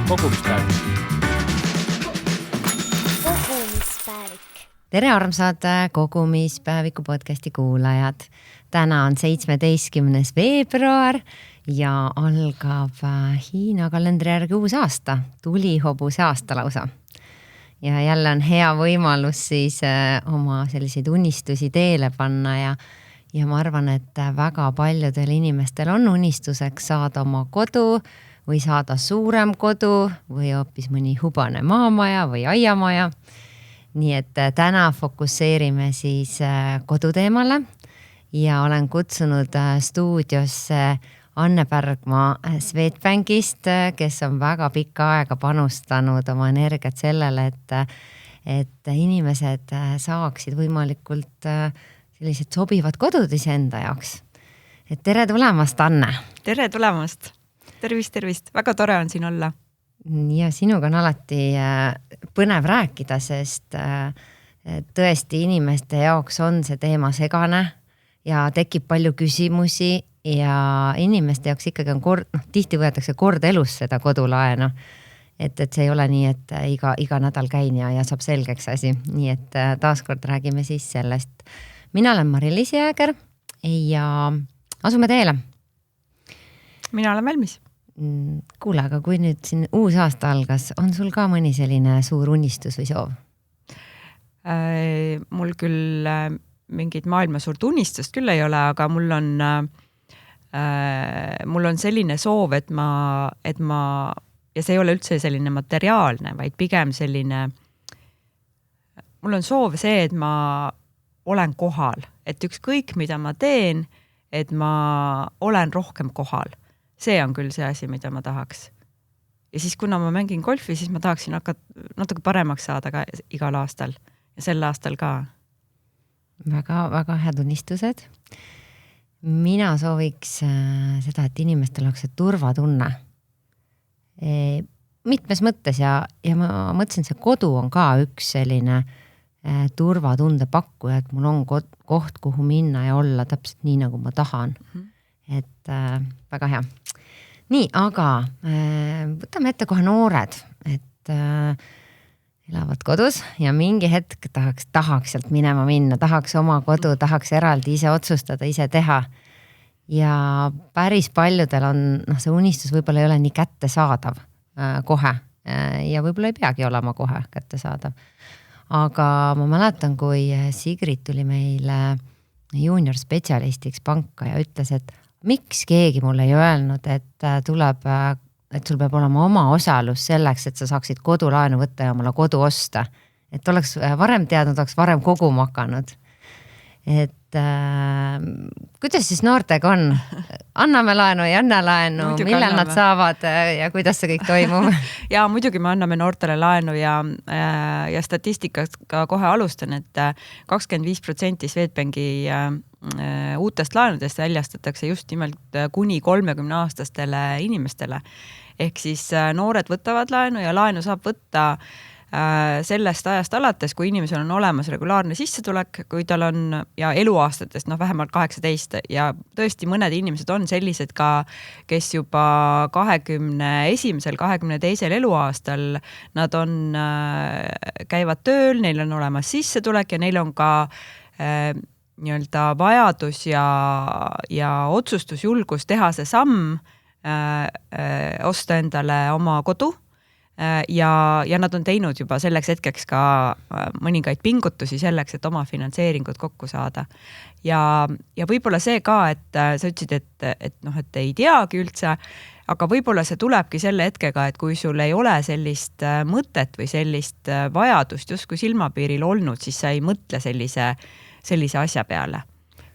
kogumispäevik. Tere armsad kogumispäeviku podcasti kuulajad. Täna on 17. veebruar ja algab Hiina kalendri järgi uus aasta, tulihobuse aasta lausa. Ja jälle on hea võimalus siis oma selliseid unistusi teele panna ja ma arvan, et väga paljudel inimestel on unistuseks saada oma kodu või saada suurem kodu või hoopis mõni hubane maamaja või aiamaja. Nii et täna fokusseerime siis koduteemale ja olen kutsunud stuudiosse Anne Pärgma Swedbankist, kes on väga pikka aega panustanud oma energiat sellele, et inimesed saaksid võimalikult sellised sobivad kodud iseenda jaoks. Et tere tulemast, Anne! Tere tulemast! Tervist! Väga tore on siin olla. Ja sinuga on alati põnev rääkida, sest tõesti inimeste jaoks on see teema segane ja tekib palju küsimusi ja inimeste jaoks ikkagi on tihti võetakse kord elus seda kodulaenu. Et see ei ole nii, et iga nädal käin ja saab selgeks asi. Nii et taaskord räägime siis sellest. Mina olen Mari-Liis Jääger ja asume teele. Mina olen valmis. Kuule, aga kui nüüd siin uus aasta algas, on sul ka mõni selline suur unistus või soov? Mul küll mingit maailma suurt unistust küll ei ole, aga mul on selline soov, et ma, ja see ei ole üldse selline materiaalne, vaid pigem selline, mul on soov see, et ma olen kohal, et ükskõik mida ma teen, et ma olen rohkem kohal. See on küll see asi, mida ma tahaks. Ja siis, kuna ma mängin golfi, siis ma tahaksin natuke paremaks saada ka igal aastal ja sel aastal ka. Väga, väga head unistused. Mina sooviks seda, et inimestel oleks see turvatunne. Mitmes mõttes ja ma mõtlesin, see kodu on ka üks selline turvatunde pakkuja, et mul on koht, kuhu minna ja olla täpselt nii, nagu ma tahan. Et väga hea. Nii, aga võtame ette kohe noored, et elavad kodus ja mingi hetk tahaks sealt minema minna, tahaks oma kodu, tahaks eraldi ise otsustada, ise teha. Ja päris paljudel on, see unistus võib-olla ei ole nii kättesaadav kohe ja võib-olla ei peagi olema kohe kättesaadav. Aga ma mäletan, kui Sigrid tuli meile junior spetsialistiks panka ja ütles, et miks keegi mulle ei öelnud, et sul peab olema oma osalus selleks, et sa saaksid kodulaenu võtta ja omale kodu osta. Et oleks varem teadnud, oleks varem koguma hakanud. Et kuidas siis noortega on? Anname laenu ja anna laenu, millal nad saavad ja kuidas see kõik toimub? Ja muidugi me anname noortele laenu ja statistikast ka kohe alustan, et 25% Swedbanki uutest laenudest väljastatakse just nimelt kuni 30-aastastele inimestele. Ehk siis noored võtavad laenu ja laenu saab võtta sellest ajast alates, kui inimesel on olemas regulaarne sissetulek, kui tal on ja eluaastatest vähemalt 18 ja tõesti mõned inimesed on sellised ka, kes juba 21. 22. eluaastal nad käivad tööl, neil on olemas sissetulek ja neil on ka nii-öelda vajadus ja otsustusjulgus teha see samm, osta endale oma kodu ja nad on teinud juba selleks hetkeks ka mõningaid pingutusi selleks, et oma finantseeringud kokku saada. Ja võib-olla see ka, et sa ütlesid, et ei teagi üldse, aga võib-olla see tulebki selle hetkega, et kui sul ei ole sellist mõtet või sellist vajadust justkui silmapiiril olnud, siis sa ei mõtle sellise asja peale.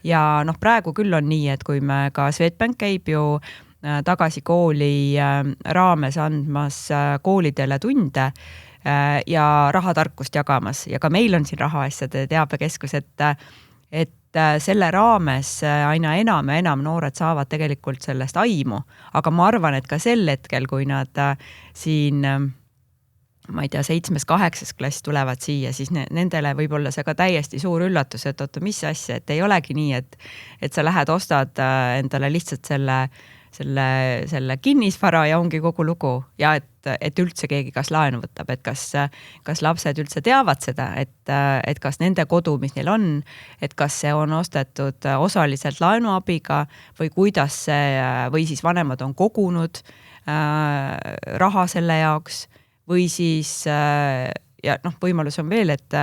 Ja praegu küll on nii, et kui me ka Swedbank käib ju tagasi kooli raames andmas koolidele tunde ja rahatarkust jagamas ja ka meil on siin rahaasjade teabekeskus, et selle raames aina enam ja enam noored saavad tegelikult sellest aimu, aga ma arvan, et ka sel hetkel, kui nad siin ma ei tea, 7.-8. klass tulevad siia, siis nendele võib olla see ka täiesti suur üllatus, et mis asja, et ei olegi nii, et sa lähed, ostad endale lihtsalt selle kinnisvara ja ongi kogu lugu ja et üldse keegi kas laenu võtab, et kas lapsed üldse teavad seda, et kas nende kodu, mis neil on, et kas see on ostetud osaliselt laenuabiga või kuidas see, või siis vanemad on kogunud raha selle jaoks või siis ja noh, võimalus on veel, et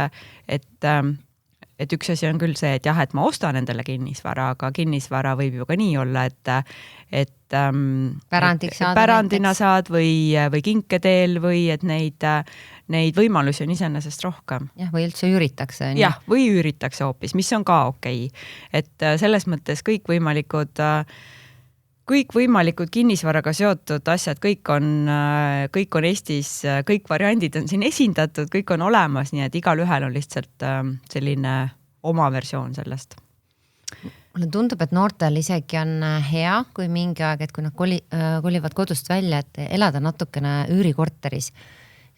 üks asi on küll see, et jah, et ma ostan endale kinnisvara, aga kinnisvara võib ju ka nii olla, et pärandina saad või kinkedeel või et neid võimalusi on iseenesest rohkem. Jah, või üldse üüritakse. Jah, või üüritakse hoopis, mis on ka okei. Et selles mõttes kõik võimalikud kinnisvaraga seotud asjad, kõik on Eestis, kõik variandid on siin esindatud, kõik on olemas, nii et igal ühel on lihtsalt selline oma versioon sellest. Mulle tundub, et noortel isegi on hea, kui mingi aeg, et kui nad kolivad kodust välja, et elada natukene üürikorteris.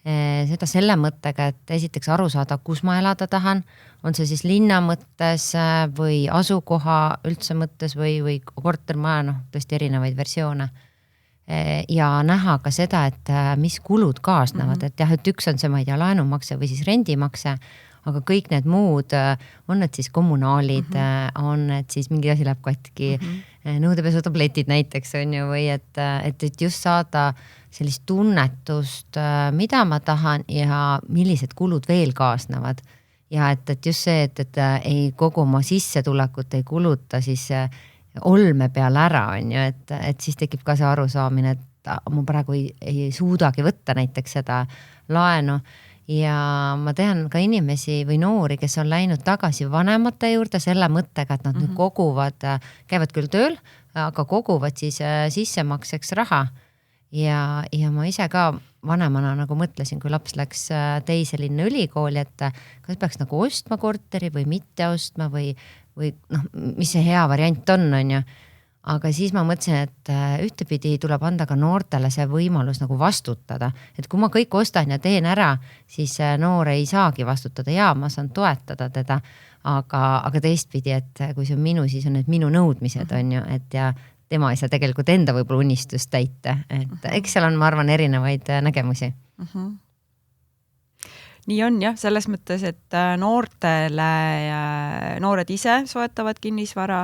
Seda selle mõttega, et esiteks aru saada, kus ma elada tahan, on see siis linna mõttes või asukoha üldse mõttes või kortermaja, tõesti erinevaid versioone. Ja näha ka seda, et mis kulud kaasnevad, et jah, et üks on see, ma ei tea, laenumakse või siis rendimakse, aga kõik need muud, on need siis kommunaalid, on need siis mingi asi läheb katki, nõudepesutabletid näiteks on ju, või et just saada sellist tunnetust, mida ma tahan ja millised kulud veel kaasnevad. Ja et just see, et ei kogu oma sissetulekut ei kuluta siis olme peal ära, on ju, et siis tekib ka see arusaamine, et ma praegu ei suudagi võtta näiteks seda laenu. Ja ma tean ka inimesi või noori, kes on läinud tagasi vanemate juurde selle mõttega, et nad nüüd koguvad, käivad küll tööl, aga koguvad siis sissemakseks raha. Ja ma ise ka vanemana nagu mõtlesin, kui laps läks teise linna ülikooli, et kas peaks nagu ostma korteri või mitte ostma või mis see hea variant on ju. Aga siis ma mõtlesin, et ühtepidi tuleb anda ka noortele see võimalus nagu vastutada. Et kui ma kõik ostan ja teen ära, siis noor ei saagi vastutada ja ma saan toetada teda. Aga teistpidi, et kui see on minu, siis on need minu nõudmised on ju, et ja tema ei saa tegelikult enda võib-olla unistust täita. Et eks seal on, ma arvan, erinevaid nägemusi. Nii on jah, selles mõttes, et noortele, noored ise soetavad kinnisvara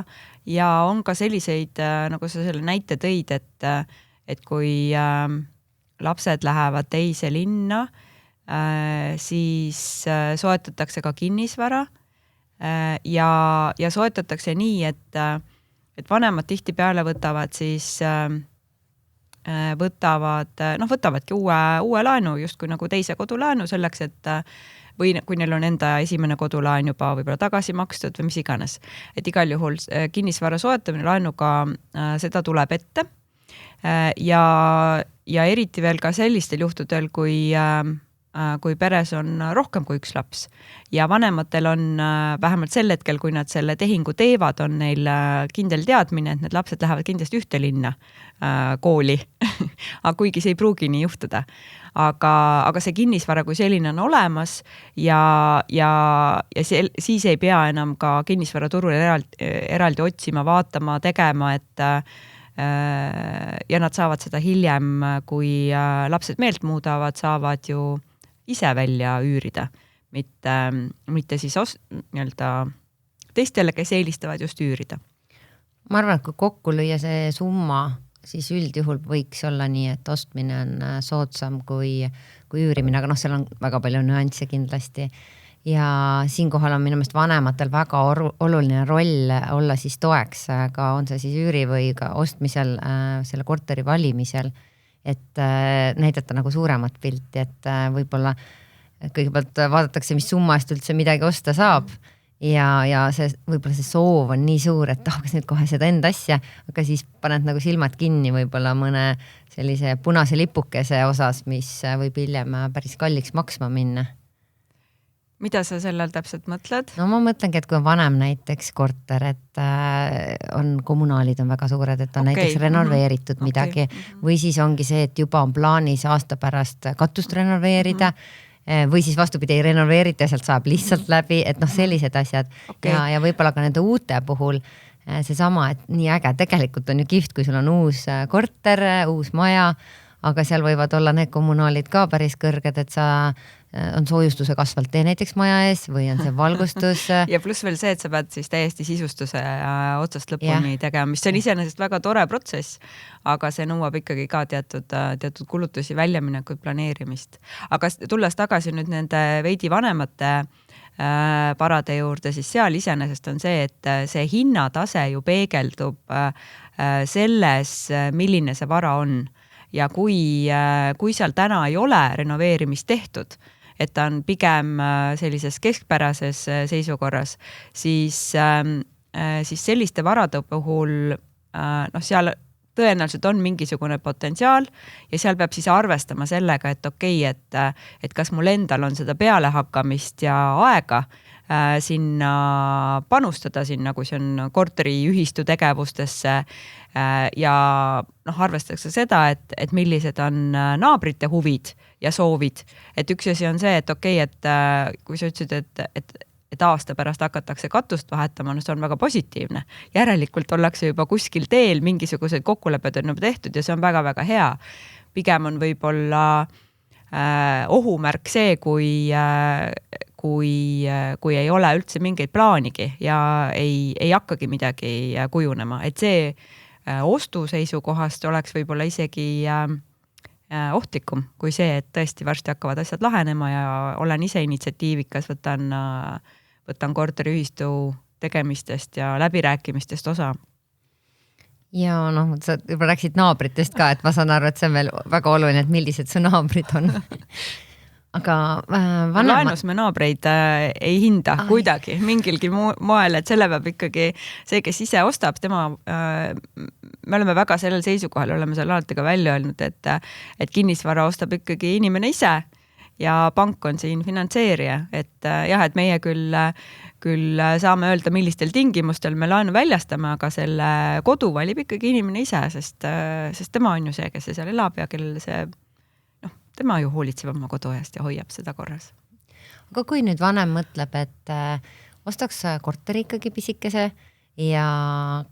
ja on ka selliseid, nagu sa selle näite tõid, et kui lapsed lähevad teise linna, siis soetatakse ka kinnisvara ja soetatakse nii, et vanemad tihti peale võtavad siis võtavadki uue laenu, just kui nagu teise kodulaenu selleks, et või kui neil on enda esimene kodulaen juba võib-olla tagasi makstud või mis iganes. Et igal juhul kinnisvara soetamine laenuga seda tuleb ette ja eriti veel ka sellistel juhtudel, kui peres on rohkem kui üks laps ja vanematel on vähemalt sel hetkel, kui nad selle tehingu teevad, on neil kindel teadmine, et need lapsed lähevad kindlasti ühte linna kooli, aga kuigi see ei pruugi nii juhtuda. Aga see kinnisvara kui selline on olemas ja siis ei pea enam ka kinnisvaraturul eraldi otsima, vaatama, tegema, ja nad saavad seda hiljem, kui lapsed meelt muudavad, saavad ju ise välja üürida, mitte siis teistele, kes eelistavad just üürida. Ma arvan, et kui kokku lüüa see summa, siis üldjuhul võiks olla nii, et ostmine on soodsam kui üürimine, aga seal on väga palju nüansse kindlasti. Ja siinkohal on minu meelest vanematel väga oluline roll olla siis toeks, ka on see siis üüri või ka ostmisel, selle korteri valimisel, et näidata nagu suuremat pilti, et võib-olla kõigepealt vaadatakse, mis summast üldse midagi osta saab ja see, võib-olla see soov on nii suur, et tahaks nüüd kohe seda enda asja, aga siis paned nagu silmad kinni võib-olla mõne sellise punase lipukese osas, mis võib hiljem päris kalliks maksma minna. Mida sa sellel täpselt mõtled? No ma mõtlengi, et kui on vanem näiteks korter, et kommunaalid on väga suured, et on näiteks renoveeritud midagi või siis ongi see, et juba on plaanis aasta pärast katust renoveerida või siis vastupidi ei renoveerita ja sealt saab lihtsalt läbi, et sellised asjad ja võib-olla ka nende uute puhul, seesama, et nii äge, tegelikult on ju kihvt, kui sul on uus korter, uus maja, aga seal võivad olla need kommunaalid ka päris kõrged, et on soojustuse kasvalt tee näiteks maja ees või on see valgustus. ja pluss veel see, et sa pead siis täiesti sisustuse otsast lõpuni tegema, mis on iseenesest väga tore protsess, aga see nõuab ikkagi ka teatud kulutusi, väljaminekuid, planeerimist. Aga tulles tagasi nüüd nende veidi vanemate varade juurde, siis seal iseenesest on see, et see hinnatase ju peegeldub selles, milline see vara on. Ja kui seal täna ei ole renoveerimist tehtud, et ta on pigem sellises keskpärases seisukorras, siis selliste varade puhul seal tõenäoliselt on mingisugune potentsiaal ja seal peab siis arvestama sellega, et okei, et kas mul endal on seda pealehakkamist ja aega sinna panustada sinna, kui see on korteriühistu tegevustesse ja arvestatakse seda, et millised on naabrite huvid ja soovid. Et üks asi on see, et okei, et kui sa ütlesid, et aasta pärast hakatakse katust vahetama, see on väga positiivne. Järelikult ollakse juba kuskil teel, mingisugused kokkulepped on juba tehtud ja see on väga-väga hea. Pigem on võib-olla ohumärk see, kui ei ole üldse mingeid plaanigi ja ei hakkagi midagi kujunema. Et see ostu seisukohast oleks võib-olla isegi ohtlikum kui see, et tõesti varsti hakkavad asjad lahenema ja olen ise initsiatiivikas, võtan korteriühistu tegemistest ja läbirääkimistest osa. Ja sa juba rääksid naabritest ka, et ma saan aru, et see on veel väga oluline, et millised su naabrid on. Aga laenus me naabreid ei hinda kuidagi mingilgi moel, et selle peab ikkagi see, kes ise ostab, me oleme väga sellel seisukohal, oleme seal alati ka välja öelnud, et kinnisvara ostab ikkagi inimene ise ja pank on siin finantseerija, et et meie küll saame öelda, millistel tingimustel me laenu väljastame, aga selle kodu valib ikkagi inimene ise, sest tema on ju see, kes seal elab ja kellele see tema ju hoolitseb oma kodu eest ja hoiab seda korras. Aga kui nüüd vanem mõtleb, et ostaks korteri ikkagi pisikese ja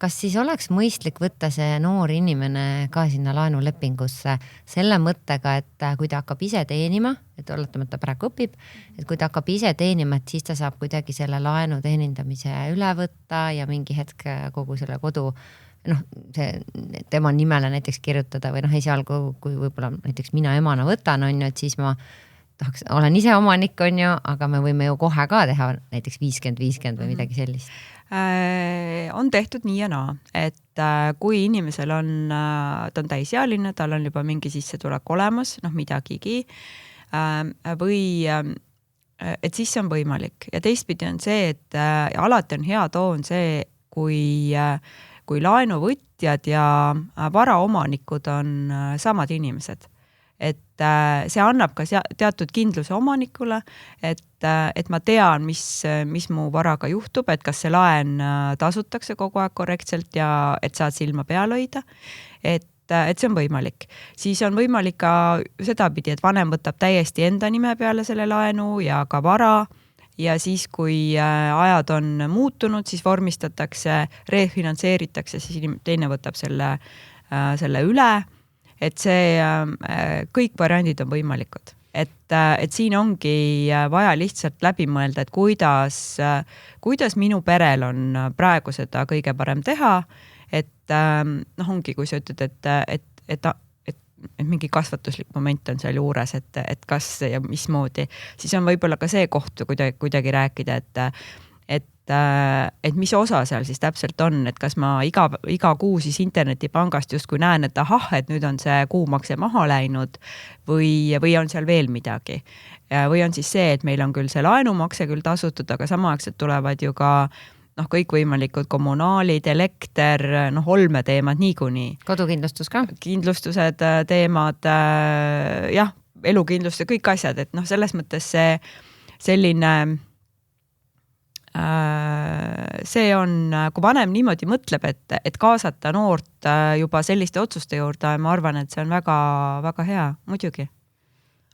kas siis oleks mõistlik võtta see noor inimene ka sinna laenulepingusse selle mõttega, et kui ta hakkab ise teenima, et oletame, et ta praegu õpib, et kui ta hakkab ise teenima, et siis ta saab kuidagi selle laenu teenindamise üle võtta ja mingi hetk kogu selle kodu tema nimele näiteks kirjutada või esialgu, kui võib-olla näiteks mina emana võtan, et siis ma olen ise omanik, aga me võime ju kohe ka teha näiteks 50-50 või midagi sellist. On tehtud nii ja naa, et kui inimesel ta on täisealine, tal on juba mingi sissetulek olemas, midagigi, või et siis see on võimalik. Ja teistpidi on see, et alati on hea toon see, kui laenuvõtjad ja varaomanikud on samad inimesed. Et see annab ka teatud kindluse omanikule, et ma tean, mis mu varaga juhtub, et kas see laen tasutakse kogu aeg korrektselt ja et saad silma peal hoida, et see on võimalik. Siis on võimalik ka sedapidi, et vanem võtab täiesti enda nime peale selle laenu ja ka vara, ja siis, kui ajad on muutunud, siis vormistatakse, refinantseeritakse, siis teine võtab selle üle, et see kõik variandid on võimalikud. Et siin ongi vaja lihtsalt läbi mõelda, et kuidas minu perel on praegu seda kõige parem teha, et ongi, kui sa ütled, et mingi kasvatuslik moment on seal juures, et kas ja mismoodi, siis on võib-olla ka see koht kuidagi rääkida, et mis osa seal siis täpselt on, et kas ma iga kuu siis internetipangast justkui näen, et et nüüd on see kuumakse maha läinud või on seal veel midagi. Või on siis see, et meil on küll see laenumakse küll tasutud, aga samaaegselt tulevad ju ka kõikvõimalikud kommunaalid, elekter, olmeteemad niikuinii. Kodukindlustus ka? Kindlustused, teemad, elukindlustus, kõik asjad, et selles mõttes see selline, see on, kui vanem niimoodi mõtleb, et kaasata noort juba selliste otsuste juurde, ma arvan, et see on väga, väga hea, muidugi.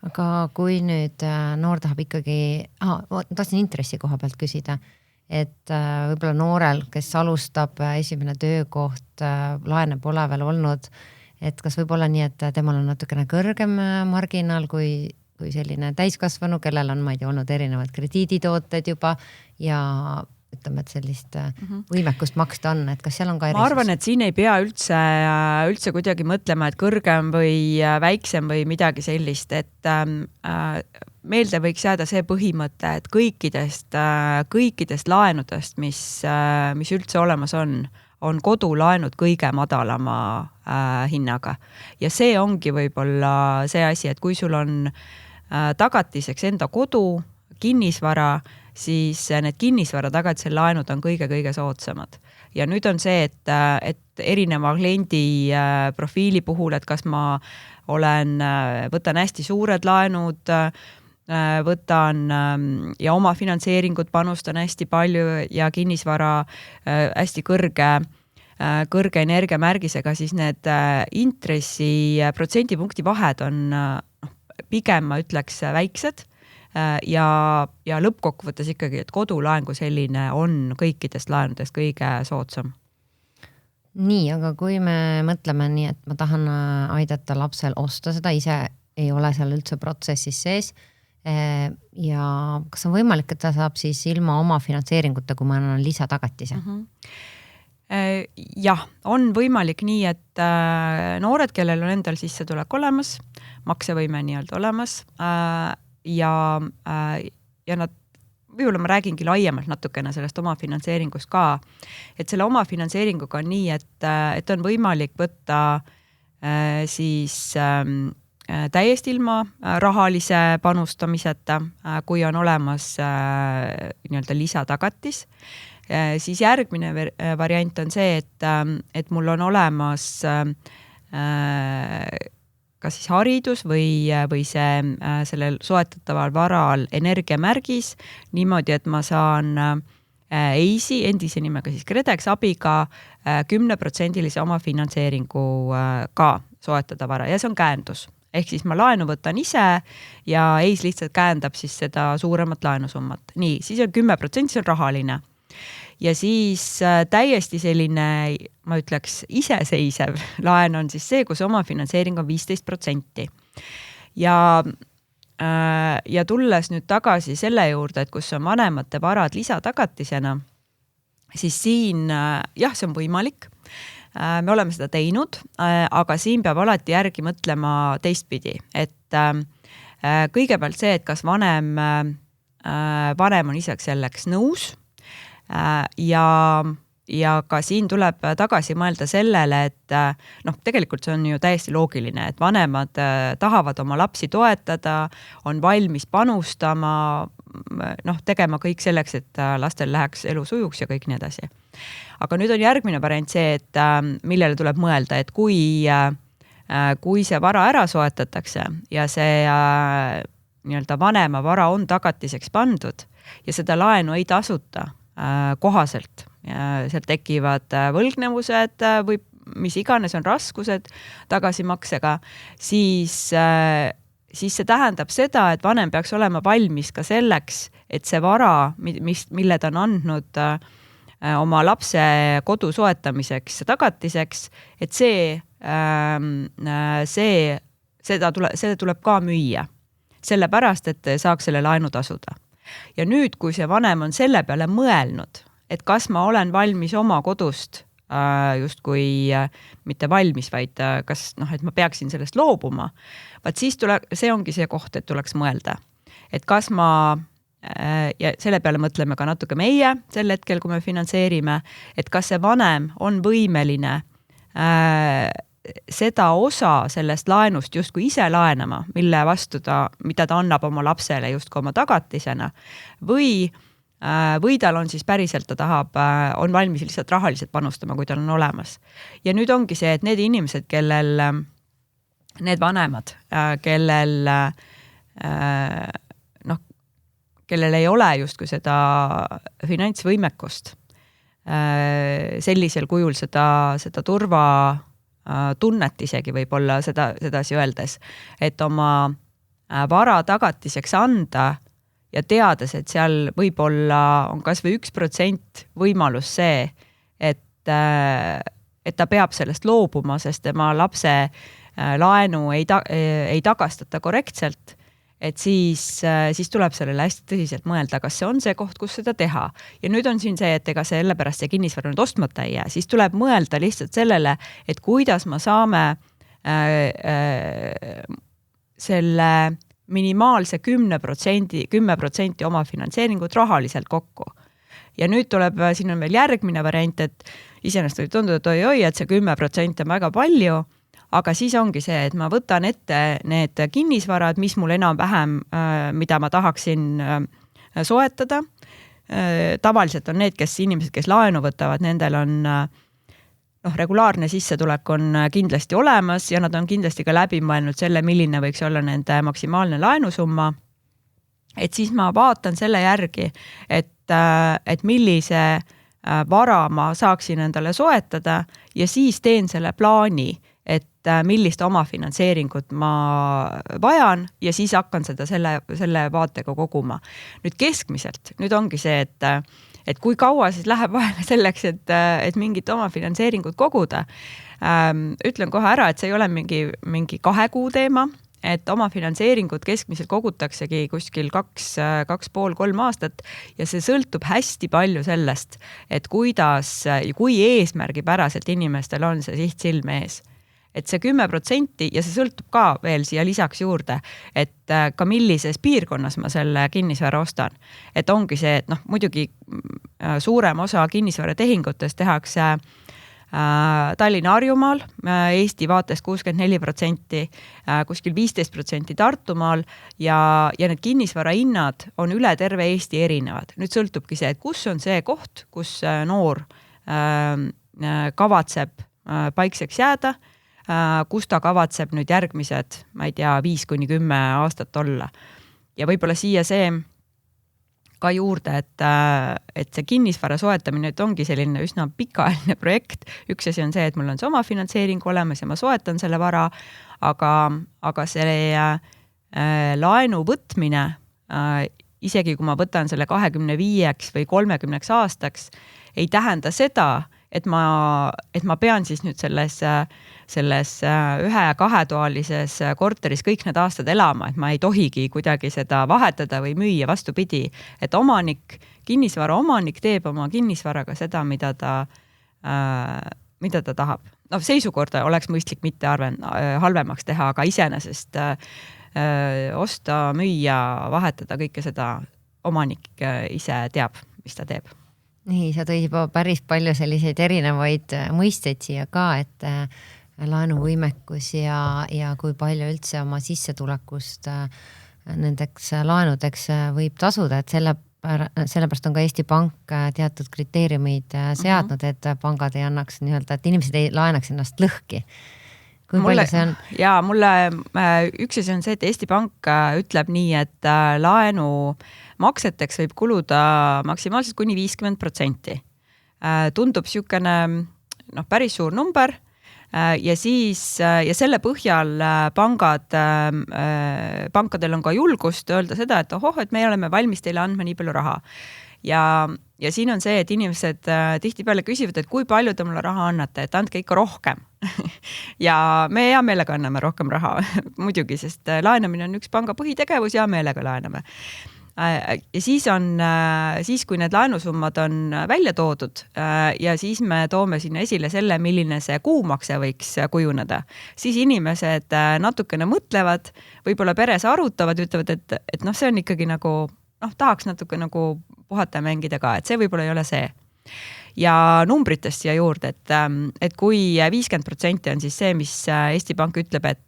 Aga kui nüüd noor tahab ikkagi, tahtsin intressi koha pealt küsida, et võib-olla noorel, kes alustab esimene töökoht, laene pole veel olnud, et kas võib olla nii, et temal on natukene kõrgem marginaal kui selline täiskasvanu, kellel on, ma ei tea, olnud erinevad krediiditooted juba ja ütleme, et sellist võimekust maksta on, et kas seal on ka erisus? Ma arvan, et siin ei pea üldse kuidagi mõtlema, et kõrgem või väiksem või midagi sellist, et meelde võiks jääda see põhimõte, et kõikidest laenudest, mis üldse olemas on kodulaenud kõige madalama hinnaga. Ja see ongi võib-olla see asi, et kui sul on tagatiseks enda kodu, kinnisvara, siis need kinnisvara tagatisel laenud on kõige soodsamad. Ja nüüd on see, et erineva kliendi profiili puhul, et kas ma võtan hästi suured laenud, võtan ja oma finantseeringut panustan hästi palju ja kinnisvara hästi kõrge energiamärgisega, siis need intressi protsendipunkti vahed on pigem, ma ütleks, väiksed ja lõppkokkuvõttes ikkagi, et kodulaen kui selline on kõikidest laenudest kõige soodsam. Nii, aga kui me mõtleme nii, et ma tahan aidata lapsel osta seda, ise ei ole seal üldse protsessis sees ja kas on võimalik, et ta saab siis ilma oma finantseeringuta, kui ma annan lisatagatise? Jah, on võimalik nii, et noored, kellel on endal sissetulek olemas, maksevõime nii-öelda olemas ja nad, võib-olla ma räägingi laiemalt natukene sellest oma finantseeringust ka, et selle oma finantseeringuga on nii, et on võimalik võtta siis täiesti ilma rahalise panustamiseta, kui on olemas nii-öelda lisatagatis. Siis järgmine variant on see, et mul on olemas kas siis haridus või sellel soetataval varal energiamärgis niimoodi, et ma saan EIS-i, endise nimega siis KredEx abiga 10% oma finantseeringu ka soetada vara ja see on käendus. Ehk siis ma laenu võtan ise ja EIS lihtsalt käendab siis seda suuremat laenusummat. Nii, siis on 10%, see on rahaline. Ja siis täiesti selline, ma ütleks, iseseisev laen on siis see, kus oma finantseering on 15%. Ja tulles nüüd tagasi selle juurde, et kus on vanemate varad lisatagatisena, siis siin, jah, see on võimalik. Me oleme seda teinud, aga siin peab alati järgi mõtlema teistpidi. Et kõigepealt see, et kas vanem on iseks selleks nõus, ja ka siin tuleb tagasi mõelda sellele, et tegelikult see on ju täiesti loogiline, et vanemad tahavad oma lapsi toetada, on valmis panustama, tegema kõik selleks, et lastel läheks elu sujuks ja kõik nii edasi. Aga nüüd on järgmine variant see, et millele tuleb mõelda, et kui see vara ära soetatakse ja see nii-öelda vanema vara on tagatiseks pandud ja seda laenu ei tasuta kohaselt. Seal tekivad võlgnevused või mis iganes on raskused tagasimaksega, siis see tähendab seda, et vanem peaks olema valmis ka selleks, et see vara, mille ta on andnud oma lapse kodu soetamiseks ja tagatiseks, et seda tuleb ka müüa. Sellepärast, et saaks selle laenu tasuda. Ja nüüd, kui see vanem on selle peale mõelnud, et kas ma olen valmis oma kodust justkui mitte valmis, vaid kas, et ma peaksin sellest loobuma, vaat siis see ongi see koht, et tuleks mõelda. Et kas ma, ja selle peale mõtleme ka natuke meie sel hetkel, kui me finantseerime, et kas see vanem on võimeline seda osa sellest laenust justkui ise laenama, mille vastu mida ta annab oma lapsele justkui oma tagatisena, või tal on siis päriselt, ta tahab, on valmis lihtsalt rahaliselt panustama, kui tal on olemas. Ja nüüd ongi see, et need inimesed, need vanemad, kellel ei ole justkui seda finantsvõimekust, sellisel kujul seda turva tunnet isegi võib-olla sedasi öeldes, et oma vara tagatiseks anda ja teades, et seal võib-olla on kas või 1% võimalus see, et ta peab sellest loobuma, sest tema lapse laenu ei tagastata korrektselt, et siis tuleb sellele hästi tõsiselt mõelda, kas see on see koht, kus seda teha. Ja nüüd on siin see, et ega sellepärast see kinnisvara nüüd ostmata ei jää, siis tuleb mõelda lihtsalt sellele, et kuidas ma saame selle minimaalse 10% oma finantseeringut rahaliselt kokku. Ja nüüd tuleb, siin on veel järgmine variant, et iseenesest võib tunduda, et oi, et see 10% on väga palju, aga siis ongi see, et ma võtan ette need kinnisvarad, mis mul enam-vähem, mida ma tahaksin soetada. Tavaliselt on need, inimesed, kes laenu võtavad, nendel on regulaarne sissetulek on kindlasti olemas ja nad on kindlasti ka läbi mõelnud selle, milline võiks olla nende maksimaalne laenusumma. Et siis ma vaatan selle järgi, et millise vara ma saaksin endale soetada ja siis teen selle plaani, et millist oma finantseeringut ma vajan ja siis hakkan seda selle vaatega koguma. Nüüd keskmiselt, nüüd ongi see, et kui kaua siis läheb vahele selleks, et mingit oma finantseeringut koguda. Ütlen kohe ära, et see ei ole mingi 2 kuu teema, et oma finantseeringut keskmiselt kogutaksegi kuskil 2,5-3 aastat ja see sõltub hästi palju sellest, et kui eesmärgipäraselt inimestel on see siht silme ees. Et see 10% ja see sõltub ka veel siia lisaks juurde, et ka millises piirkonnas ma selle kinnisvara ostan. Et ongi see, et muidugi suurem osa kinnisvara tehingutest tehakse Tallinna Harjumaal, Eesti vaates 64%, kuskil 15% Tartumaal ja need kinnisvara hinnad on üle terve Eesti erinevad. Nüüd sõltubki see, et kus on see koht, kus noor kavatseb paikseks jääda, kus ta kavatseb nüüd järgmised, ma ei tea, 5-10 aastat olla. Ja võib-olla siia see ka juurde, et see kinnisvara soetamine ongi selline üsna pikaajaline projekt. Üks asi on see, et mul on see oma finantseering olemas ja ma soetan selle vara, aga selle laenu võtmine, isegi kui ma võtan selle 25 või 30 aastaks, ei tähenda seda, et ma pean siis nüüd selles 1-2-toalises korteris kõik need aastad elama, et ma ei tohigi kuidagi seda vahetada või müüa vastupidi, et kinnisvara omanik teeb oma kinnisvaraga seda, mida ta tahab. Seisukorda oleks mõistlik mitte halvemaks teha, aga iseenesest osta, müüa, vahetada kõike seda omanik ise teab, mis ta teeb. Nii, sa tõid juba päris palju selliseid erinevaid mõisteid siia ka, et laenuvõimekus ja kui palju üldse oma sissetulekust nendeks laenudeks võib tasuda, et sellepärast on ka Eesti Pank teatud kriteeriumid seadnud, et pangad ei annaks nii-öelda, et inimesed ei laenaks ennast lõhki. Mulle üks asi on see, et Eesti Pank ütleb nii, et laenu makseteks võib kuluda maksimaalselt kuni 50%. Tundub siukene päris suur number ja selle põhjal pankadel on ka julgust öelda seda, et et me oleme valmis teile andma nii palju raha. Ja siin on see, et inimesed tihtipeale küsivad, et kui palju te mulle raha annate, et andke ikka rohkem. Ja me hea meelega anname rohkem raha, muidugi, sest laenamine on üks panga põhitegevus ja meelega laename. Ja siis kui need laenusummad on välja toodud ja siis me toome sinna esile selle, milline see kuumakse võiks kujuneda, siis inimesed natukene mõtlevad, võib-olla peres arutavad, ütlevad, et see on ikkagi tahaks natuke puhata ja mängida ka, et see võib-olla ei ole see. Ja numbritest siia juurde, et kui 50% on siis see, mis Eesti Pank ütleb, et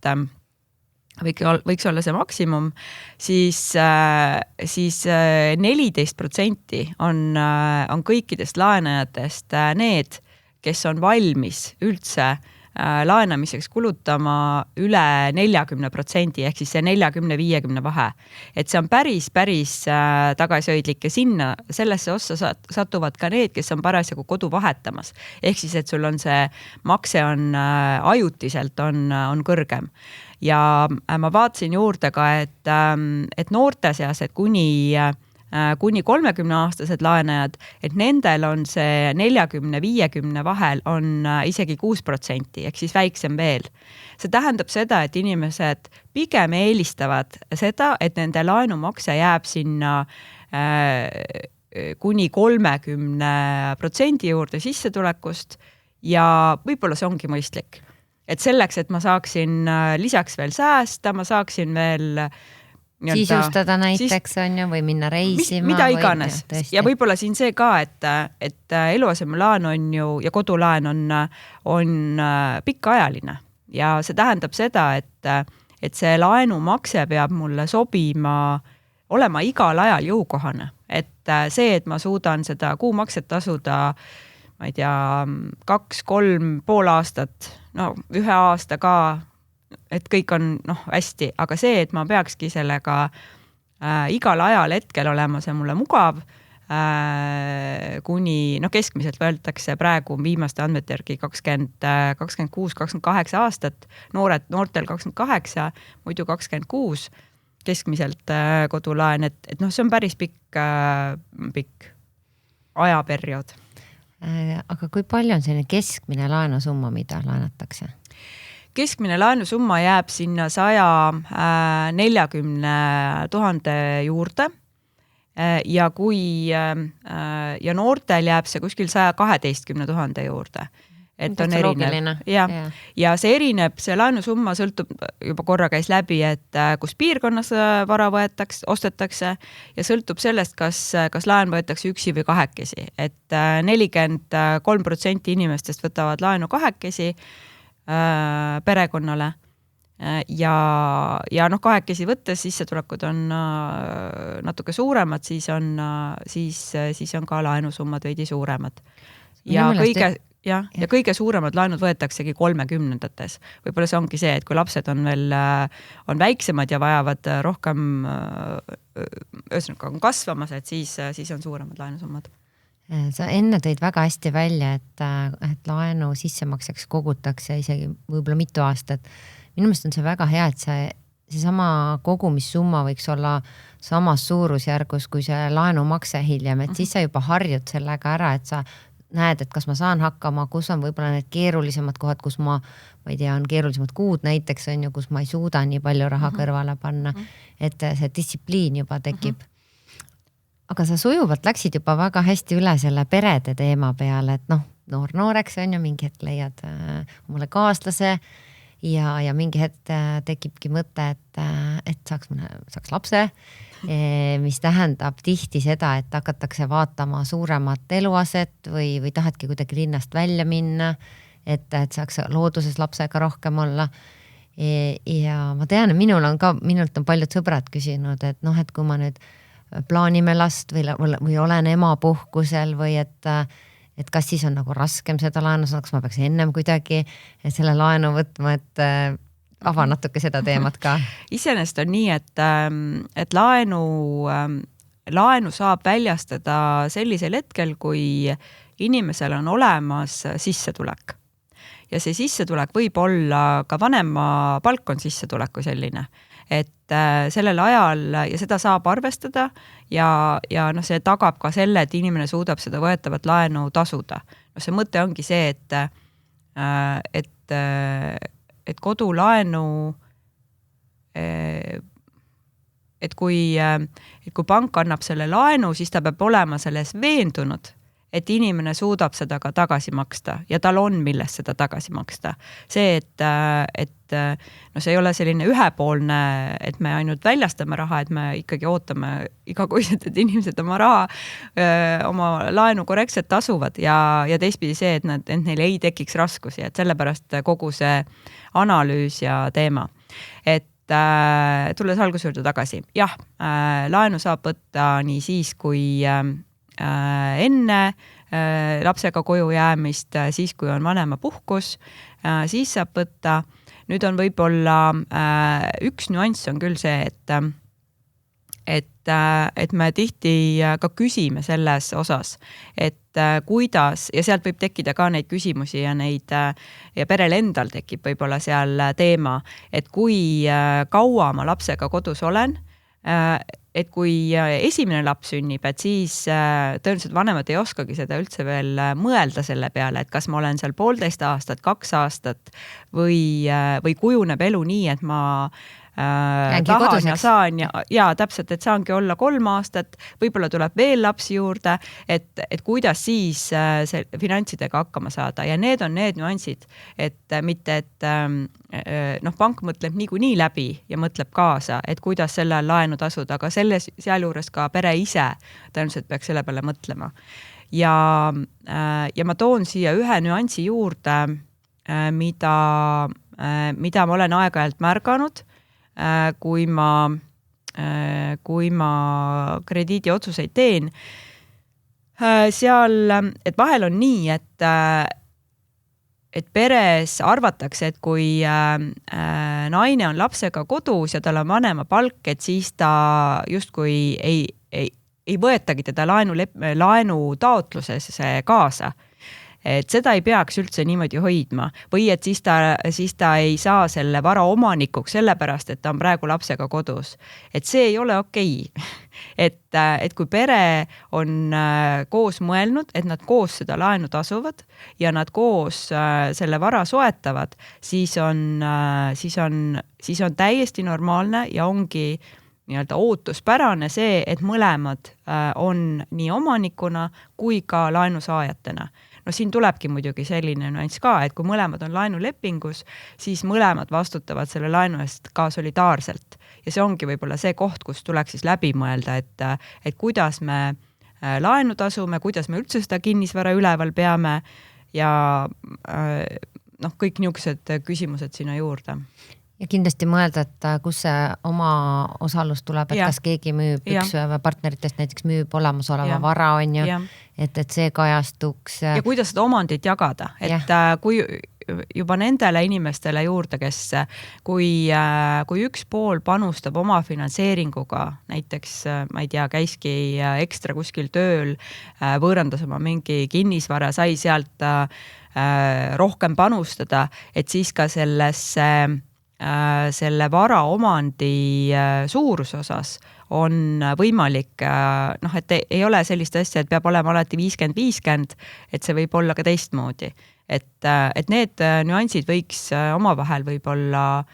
võiks olla see maksimum, siis 14% on kõikidest laenajatest need, kes on valmis üldse laenamiseks kulutama üle 40% ehk siis see 40-50 vahe. Et see on päris tagasihoidlik ja sinna, sellesse ossa satuvad ka need, kes on parasjagu kodu vahetamas. Ehk siis, et sul on see makse on ajutiselt on kõrgem. Ja ma vaatasin juurde ka, et noorte seas, et kuni 30-aastased laenajad, et nendel on see 40-50 vahel on isegi 6%, ehk siis väiksem veel. See tähendab seda, et inimesed pigem eelistavad seda, et nende laenumakse jääb sinna kuni 30% juurde sissetulekust ja võib-olla see ongi mõistlik. Et selleks, et ma saaksin lisaks veel säästa, ma saaksin veel sisustada näiteks on ju, või minna reisima. Mida iganes. Ja võib-olla siin see ka, et eluasemelaan on ju ja kodulaen on pikaajaline. Ja see tähendab seda, et see laenumakse peab mulle sobima, olema igal ajal jõukohane. Et see, et ma suudan seda kuumakset tasuda, ma ei tea, 2-3 pool aastat, no 1 aasta ka, et kõik on hästi, aga see, et ma peakski sellega igal ajal hetkel olema see mulle mugav, kuni keskmiselt võetakse praegu viimaste andmete järgi 26-28 aastat, noortel 28, muidu 26 keskmiselt kodulaen, et see on päris pikk ajaperiood. Aga kui palju on selline keskmine laenusumma, mida laenatakse? Keskmine laenusumma jääb sinna 140 000 juurde ja ja noortel jääb see kuskil 112 000 juurde. Et on erinev. Ja see erineb, see laenusumma sõltub, juba korra käis läbi, et kus piirkonnas vara ostetakse ja sõltub sellest, kas laen võetakse üksi või kahekesi. Et 43% inimestest võtavad laenu kahekesi perekonnale ja kahekesi võttes sissetulekud on natuke suuremad, siis on ka laenusummad veidi suuremad. Ja kõige suuremad laenud võetaksegi 30-ndates. Võib-olla see ongi see, et kui lapsed on väiksemad ja vajavad rohkem ühesõnaga on kasvamas, et siis on suuremad laenusummad. Sa enne tõid väga hästi välja, et laenu sissemakseks kogutakse isegi võib-olla mitu aastat. Minu meelest on see väga hea, et see sama kogumissumma võiks olla samas suurusjärgus kui see laenumakse hiljem, et siis sa juba harjud sellega ära, et sa näed, et kas ma saan hakkama, kus on võib-olla need keerulisemad kohad, kus ma ei tea, on keerulisemad kuud näiteks on ju, kus ma ei suuda nii palju raha kõrvale panna, et see distsipliin juba tekib. Aga sa sujuvalt läksid juba väga hästi üle selle perede teema peale, et nooreks on ju, mingi hetk leiad omale kaaslase ja mingi hetk tekibki mõte, et saaks lapse, mis tähendab tihti seda, et hakatakse vaatama suuremat eluaset või tahadki kuidagi linnast välja minna, et saaks looduses lapsega rohkem olla. Ja ma tean, et minult on paljud sõbrad küsinud, et kui ma nüüd plaanime last või olen emapuhkusel või et kas siis on nagu raskem seda laenu, kas ma peaks ennem kuidagi selle laenu võtma, et ava natuke seda teemat ka. Iseenesest on nii, et laenu saab väljastada sellisel hetkel, kui inimesel on olemas sissetulek. Ja see sissetulek võib olla ka vanema palk on sissetuleku selline. Et sellel ajal ja seda saab arvestada ja see tagab ka selle, et inimene suudab seda võetavat laenu tasuda. See mõte ongi see, et kodulaenu, et kui pank annab selle laenu, siis ta peab olema selles veendunud, et inimene suudab seda ka tagasi maksta ja tal on millest seda tagasi maksta. See, et see ei ole selline ühepoolne, et me ainult väljastame raha, et me ikkagi ootame igakuiselt, et inimesed oma raha, oma laenu korrektselt tasuvad ja teistpidi see, et neil ei tekiks raskusi, et sellepärast kogu see analüüs ja teema. Et tulles alguse juurde tagasi. Jah, laenu saab võtta nii siis, kui enne lapsega koju jäämist siis, kui on vanemapuhkus, siis saab võtta. Nüüd on võib-olla üks nüanss on küll see, et me tihti ka küsime selles osas, et kuidas, ja sealt võib tekkida ka neid küsimusi ja perel endal tekib võib-olla seal teema, et kui kaua ma lapsega kodus olen, et kui esimene laps sünnib, et siis tõenäoliselt vanemad ei oskagi seda üldse veel mõelda selle peale, et kas ma olen seal 1,5 aastat, 2 aastat või kujuneb elu nii, et ma tahan ja saan ja täpselt, et saangi olla 3 aastat, võib-olla tuleb veel lapsi juurde, et kuidas siis see finantsidega hakkama saada ja need on need nüansid, et mitte, et pank mõtleb niikuinii läbi ja mõtleb kaasa, et kuidas selle laenu tasuda, aga sealjuures ka pere ise tõenäoliselt peaks selle peale mõtlema. Ja ma toon siia ühe nüansi juurde, mida ma olen aeg-ajalt märganud, kui ma krediidiotsuseid teen, seal, et vahel on nii, et peres arvatakse, et kui naine on lapsega kodus ja tal on vanema palk, et siis ta justkui ei võetagi teda laenu taotluses kaasa. Et seda ei peaks üldse niimoodi hoidma või et siis ta ei saa selle vara omanikuks sellepärast, et ta on praegu lapsega kodus. Et see ei ole okei. Et kui pere on koos mõelnud, et nad koos seda laenu tasuvad ja nad koos selle vara soetavad, siis on täiesti normaalne ja ongi nii-öelda ootuspärane see, et mõlemad on nii omanikuna kui ka laenusaajatena. No siin tulebki muidugi selline nüanss ka, et kui mõlemad on laenulepingus, siis mõlemad vastutavad selle laenu eest ka solidaarselt. Ja see ongi võib-olla see koht, kus tuleks siis läbi mõelda, et kuidas me laenu tasume, kuidas me üldse seda kinnisvara üleval peame ja kõik niisugused küsimused sinna juurde. Ja kindlasti mõelda, et kus see oma osalus tuleb, et kas keegi müüb, üks partneritest näiteks müüb olemasoleva vara, on ju, et see kajastuks. Ja kuidas seda omandit jagada, et kui juba nendele inimestele juurde, kes kui üks pool panustab oma finantseeringuga, näiteks, ma ei tea, käiski ekstra kuskil tööl, võõrandas oma mingi kinnisvara, sai sealt rohkem panustada, et siis ka selle vara omandi suuruse osas on võimalik, et ei ole sellist asja, et peab olema alati 50-50, et see võib olla ka teistmoodi. Et need nüansid võiks omavahel võib-olla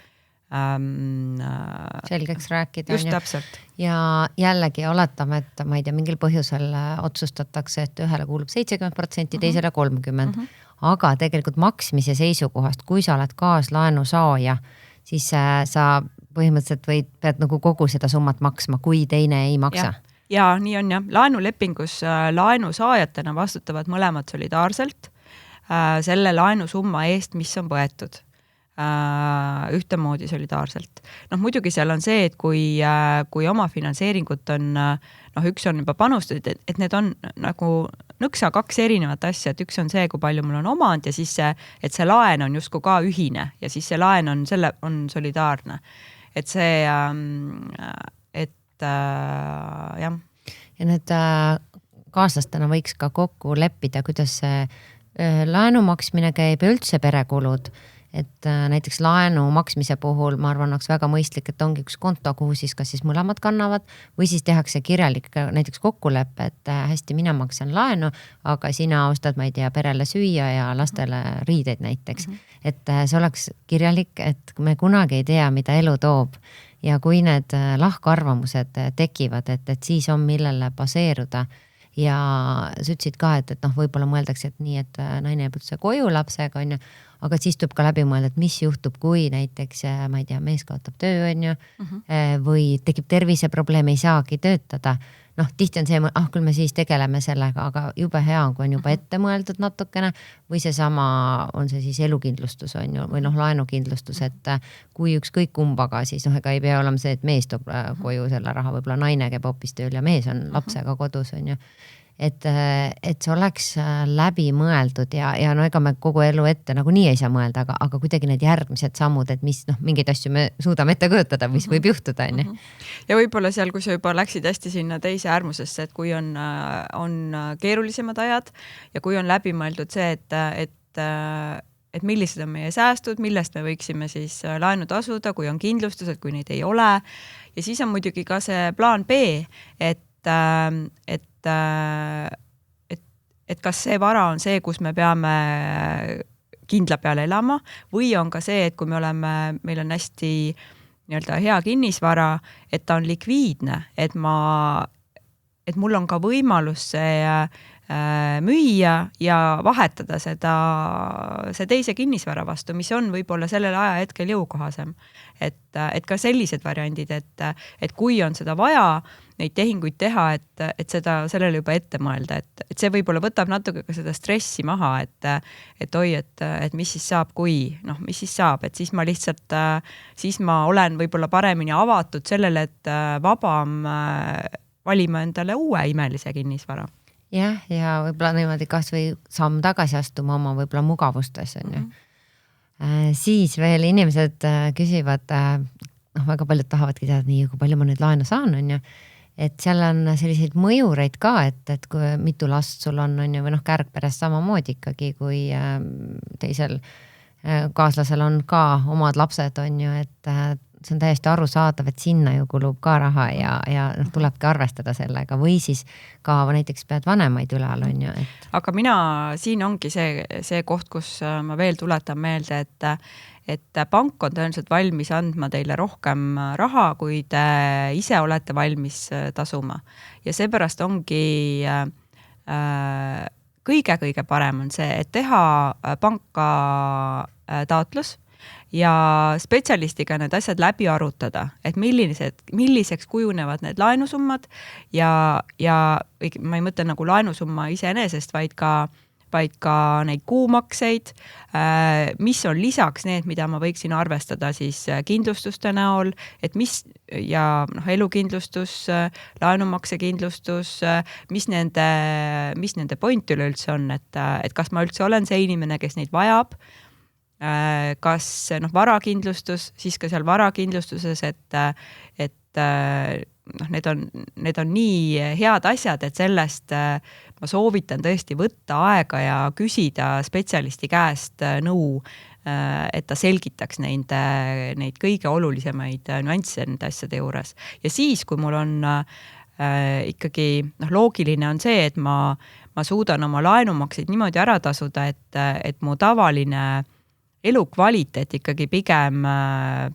selgeks rääkida. Just täpselt. Ja jällegi oletame, et ma ei tea, mingil põhjusel otsustatakse, et ühele kuulub 70%, teisele 30%. Aga tegelikult maksmise seisukohast, kui sa oled kaaslaenu saaja, siis sa põhimõtteliselt pead nagu kogu seda summat maksma, kui teine ei maksa. Ja nii on jah. Laenulepingus laenusaajatena vastutavad mõlemad solidaarselt selle laenusumma eest, mis on võetud. Ühtemoodi solidaarselt. Muidugi seal on see, et kui oma finantseeringut on, üks on juba panustatud, et need on nagu nõksa 2 erinevat asja, et üks on see, kui palju mul on omand ja siis et see laen on justkui ka ühine ja siis see laen on solidaarne. Et see, jah. Ja need kaaslastena võiks ka kokku leppida, kuidas see laenu maksmine käib ja üldse perekulud. Et näiteks laenu maksmise puhul ma arvan, oleks väga mõistlik, et ongi üks konto, kuhu siis kas siis mõlemad kannavad või siis tehakse kirjalik näiteks kokkuleppe, et hästi, mina maksan laenu, aga sina ostad, ma ei tea, perele süüa ja lastele riideid näiteks. Et see oleks kirjalik, et me kunagi ei tea, mida elu toob ja kui need lahkarvamused tekivad, et siis on millele baseeruda. Ja sa ütlesid ka, et võib-olla mõeldakse, et nii, et naine jääb üldse koju lapsega, on ju, aga siis tuleb ka läbi mõelda, et mis juhtub, kui näiteks, ma ei tea, mees kaotab töö, on ju, või tekib terviseprobleem, ei saagi töötada. Tihti on see, küll me siis tegeleme sellega, aga jube hea on, kui on juba ette mõeldud natukene või see sama on see siis elukindlustus on ju, või laenukindlustus, et kui ükskõik kumbaga, siis ega ei pea olema see, et mees toob koju selle raha, võib-olla naine käib hoopis tööl ja mees on lapsega kodus, on ju. et see oleks läbi mõeldud ja no ega me kogu elu ette nagu nii ei saa mõelda, aga kuidagi need järgmised sammud, et mis mingeid asju me suudame ette kujutada, mis võib juhtuda, on ju. Ja võib-olla seal, kui sa juba läksid hästi sinna teise äärmusesse, et kui on keerulisemad ajad ja kui on läbi mõeldud see, et millised on meie säästud, millest me võiksime siis laenu tasuda, kui on kindlustused, kui neid ei ole. Ja siis on muidugi ka see plaan B, et kas see vara on see, kus me peame kindla peale elama või on ka see, et kui meil on hästi nii-öelda hea kinnisvara, et ta on likviidne, et mul on ka võimalus see müüa ja vahetada see teise kinnisvara vastu, mis on võib-olla sellel ajahetkel jõukohasem. Et ka sellised variandid, et kui on seda vaja, neid tehinguid teha, et sellele juba ette mõelda, et see võib-olla võtab natuke ka seda stressi maha, et mis siis saab, mis siis saab, et siis ma olen võib-olla paremini avatud sellele, et vabam valima endale uue imelise kinnisvara. Jah, ja võib-olla niimoodi kas või samm tagasi astuma oma võib-olla mugavustes, on ju. Siis veel inimesed küsivad, väga paljud tahavadki teada nii, kui palju ma nüüd laenu saan, on ju. Et seal on selliseid mõjureid ka, et kui mitu last sul on ju, või kärgperes samamoodi ikkagi, kui teisel kaaslasel on ka omad lapsed, on ju, et see on täiesti arusaadav, et sinna ju kulub ka raha ja tulebki arvestada sellega või siis ka näiteks pead vanemaid ülal, on ju. Aga siin ongi see koht, kus ma veel tuletan meelde, et pank on tõenäoliselt valmis andma teile rohkem raha, kui te ise olete valmis tasuma. Ja seepärast ongi kõige parem on see, et teha panka taotlus ja spetsialistiga need asjad läbi arutada, et milliseks kujunevad need laenusummad ja ma ei mõtle nagu laenusumma iseenesest, vaid ka neid kuumakseid, mis on lisaks need, mida ma võiksin arvestada siis kindlustuste näol, et elukindlustus, laenumaksekindlustus, mis nende point üleüldse on, et kas ma üldse olen see inimene, kes neid vajab, kas varakindlustus, siis ka seal varakindlustuses, et need on nii head asjad, et sellest ma soovitan tõesti võtta aega ja küsida spetsialisti käest nõu, et ta selgitaks neid kõige olulisemaid nüansse nende asjade juures. Ja siis, kui mul on ikkagi loogiline on see, et ma suudan oma laenumakseid niimoodi ära tasuda, et mu tavaline elukvaliteet ikkagi pigem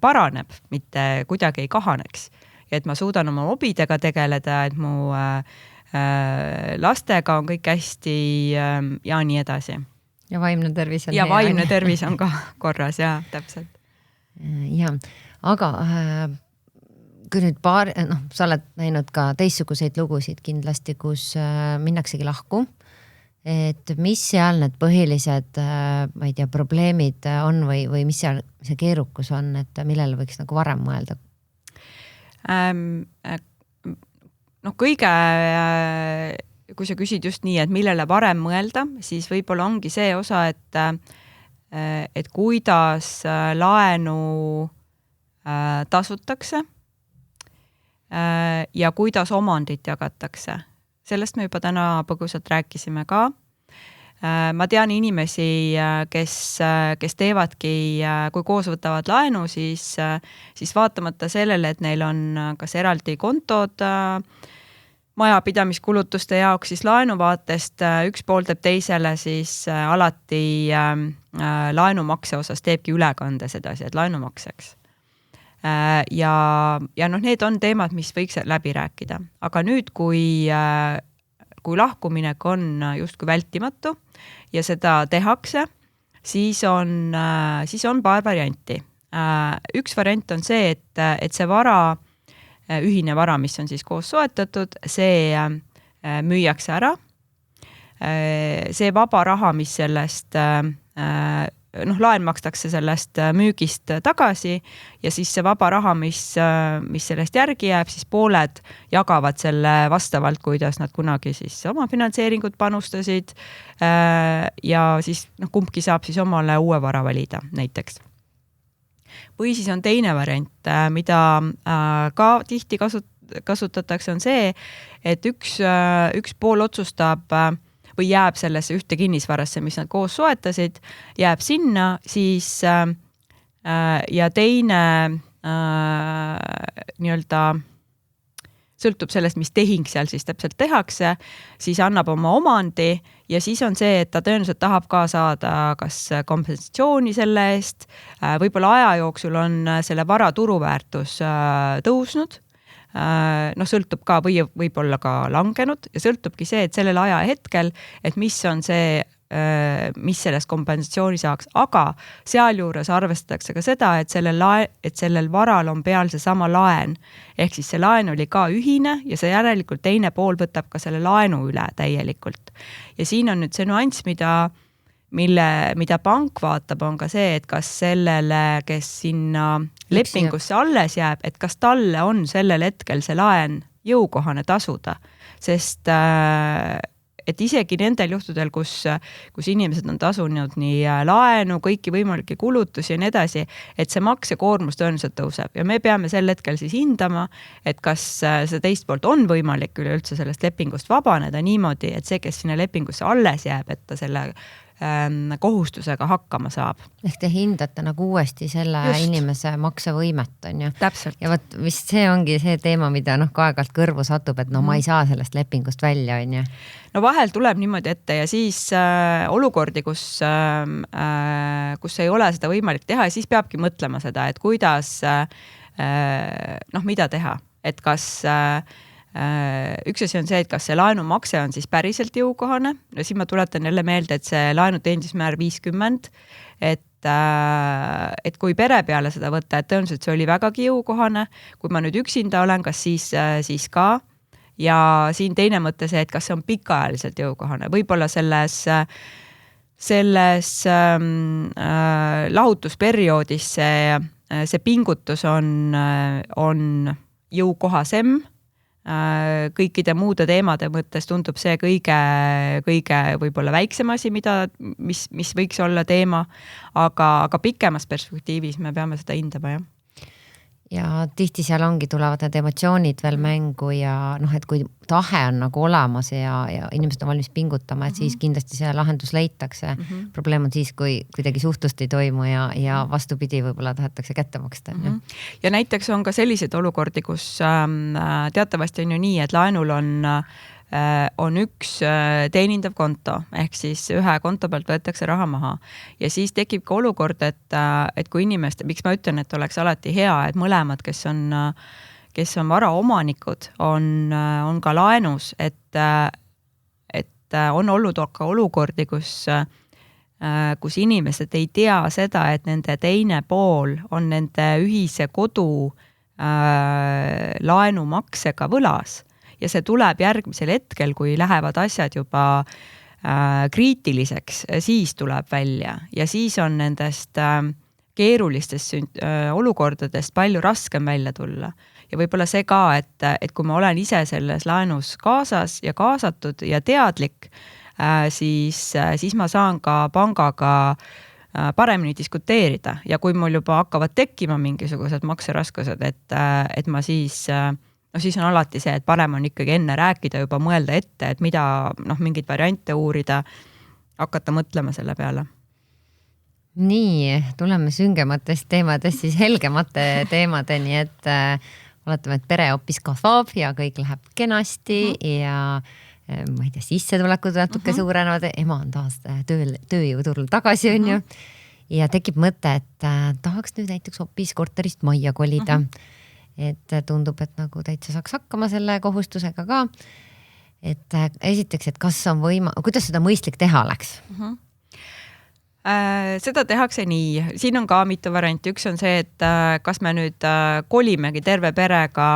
paraneb, mitte kuidagi ei kahaneks. Ja et ma suudan oma hobidega tegeleda, et mu lastega on kõik hästi ja nii edasi. Ja vaimne tervis on ja vaimne tervis on ka korras, ja täpselt. Ja, aga kui nüüd sa oled näinud ka teistsuguseid lugusid kindlasti, kus minnaksegi lahku, et mis seal need põhilised, ma ei tea, probleemid on või mis seal see keerukus on, et millele võiks nagu varem mõelda? Kui sa küsid just nii, et millele varem mõelda, siis võib-olla ongi see osa, et kuidas laenu tasutakse ja kuidas omandit jagatakse. Sellest me juba täna põgusalt rääkisime ka. Ma tean inimesi, kes teevadki, kui koos võtavad laenu, siis vaatamata sellele, et neil on kas eraldi kontod majapidamiskulutuste jaoks, siis laenuvaatest üks pool teeb teisele, siis alati laenumakse osas teebki ülekande sedasi, et laenumakseks. Ja need on teemad, mis võiks läbi rääkida. Aga nüüd, kui lahkuminek on justkui vältimatu ja seda tehakse, siis on paar varianti. Üks variant on see, et see vara, ühine vara, mis on siis koos soetatud, see müüakse ära. See vaba raha, mis sellest laen makstakse sellest müügist tagasi ja siis see vaba raha, mis sellest järgi jääb, siis pooled jagavad selle vastavalt, kuidas nad kunagi siis oma finantseeringut panustasid ja siis kumbki saab siis omale uue vara valida näiteks. Või siis on teine variant, mida ka tihti kasutatakse, on see, et üks pool otsustab või jääb sellesse ühte kinnisvarasse, mis nad koos soetasid, jääb sinna, siis ja teine nii-öelda sõltub sellest, mis tehing seal siis täpselt tehakse, siis annab oma omandi ja siis on see, et ta tõenäoliselt tahab ka saada kas kompensatsiooni selle eest, võib-olla aja jooksul on selle vara turuväärtus tõusnud, sõltub ka või võib-olla ka langenud ja sõltubki see, et sellel aja hetkel, et mis on see, mis sellest kompensatsiooni saaks, aga sealjuures arvestatakse ka seda, et sellel varal on peal see sama laen, ehk siis see laen oli ka ühine ja see järelikult teine pool võtab ka selle laenu üle täielikult. Ja siin on nüüd see nüanss, mida pank vaatab, on ka see, et kas sellele, kes sinna lepingusse alles jääb, et kas talle on sellel hetkel see laen jõukohane tasuda, sest et isegi nendel juhtudel, kus inimesed on tasunud nii laenu, kõiki võimalikke kulutusi ja nii edasi, et see maksekoormus tõenäoliselt tõuseb ja me peame sel hetkel siis hindama, et kas see teist poolt on võimalik üleüldse sellest lepingust vabaneda niimoodi, et see, kes sinna lepingusse alles jääb, et ta selle kohustusega hakkama saab. Ehk te hindate nagu uuesti selle inimese maksevõimet, on ju. Täpselt. Ja võt, vist see ongi see teema, mida ka aeg-ajalt kõrvu satub, et ma ei saa sellest lepingust välja, on ju. No vahel tuleb niimoodi ette ja siis olukordi, kus ei ole seda võimalik teha ja siis peabki mõtlema seda, et kuidas, mida teha, et kas üks asi on see, et kas see laenumakse on siis päriselt jõukohane. No siin ma tuletan jälle meelde, et see laenuteenistusmäär 50, et kui pere peale seda võtta, et tõenäoliselt see oli vägagi jõukohane. Kui ma nüüd üksinda olen, kas siis ka? Ja siin teine mõte see, et kas see on pikaajaliselt jõukohane. Võib-olla selles lahutusperioodis see pingutus on jõukohasem. Kõikide muude teemade mõttes tundub see kõige võib-olla väiksem asi, mis võiks olla teema, aga pikemas perspektiivis me peame seda hindama, jah. Ja tihti seal tulevad need emotsioonid veel mängu ja et kui tahe on nagu olemas ja inimesed on valmis pingutama, et siis kindlasti see lahendus leitakse. Probleem on siis, kui kuidagi suhtlust ei toimu ja vastupidi võib-olla tahetakse kätte maksta. Ja näiteks on ka sellised olukordi, kus teatavasti on ju nii, et laenul on üks teenindav konto, ehk siis ühe konto pealt võetakse raha maha. Ja siis tekib ka olukord, et kui inimeste, miks ma ütlen, et oleks alati hea, et mõlemad, kes on varaomanikud, on ka laenus, et on olnud ka olukordi, kus inimesed ei tea seda, et nende teine pool on nende ühise kodu laenumaksega võlas. Ja see tuleb järgmisel hetkel, kui lähevad asjad juba kriitiliseks, siis tuleb välja ja siis on nendest keerulistest olukordadest palju raskem välja tulla. Ja võib-olla see ka, et kui ma olen ise selles laenus kaasas ja kaasatud ja teadlik, siis ma saan ka pangaga paremini diskuteerida ja kui mul juba hakkavad tekkima mingisugused makseraskused, et ma siis on alati see, et parem on ikkagi enne rääkida, juba mõelda ette, et mida mingeid variante uurida, hakata mõtlema selle peale. Nii, tuleme süngematest teemadest siis helgemate teemadeni, et oletame, et pere hoopis kasvab ja kõik läheb kenasti ja ma ei tea, sissetulekud natuke suurenevad, ema on taas tööjõuturul tagasi, on ju. Ja tekib mõte, et tahaks nüüd näiteks hoopis korterist majja kolida. Et tundub, et nagu täitsa saaks hakkama selle kohustusega ka. Et esiteks, et kas on kuidas seda mõistlik teha oleks? Seda tehakse nii, siin on ka mitu varianti, üks on see, et kas me nüüd kolimegi terve perega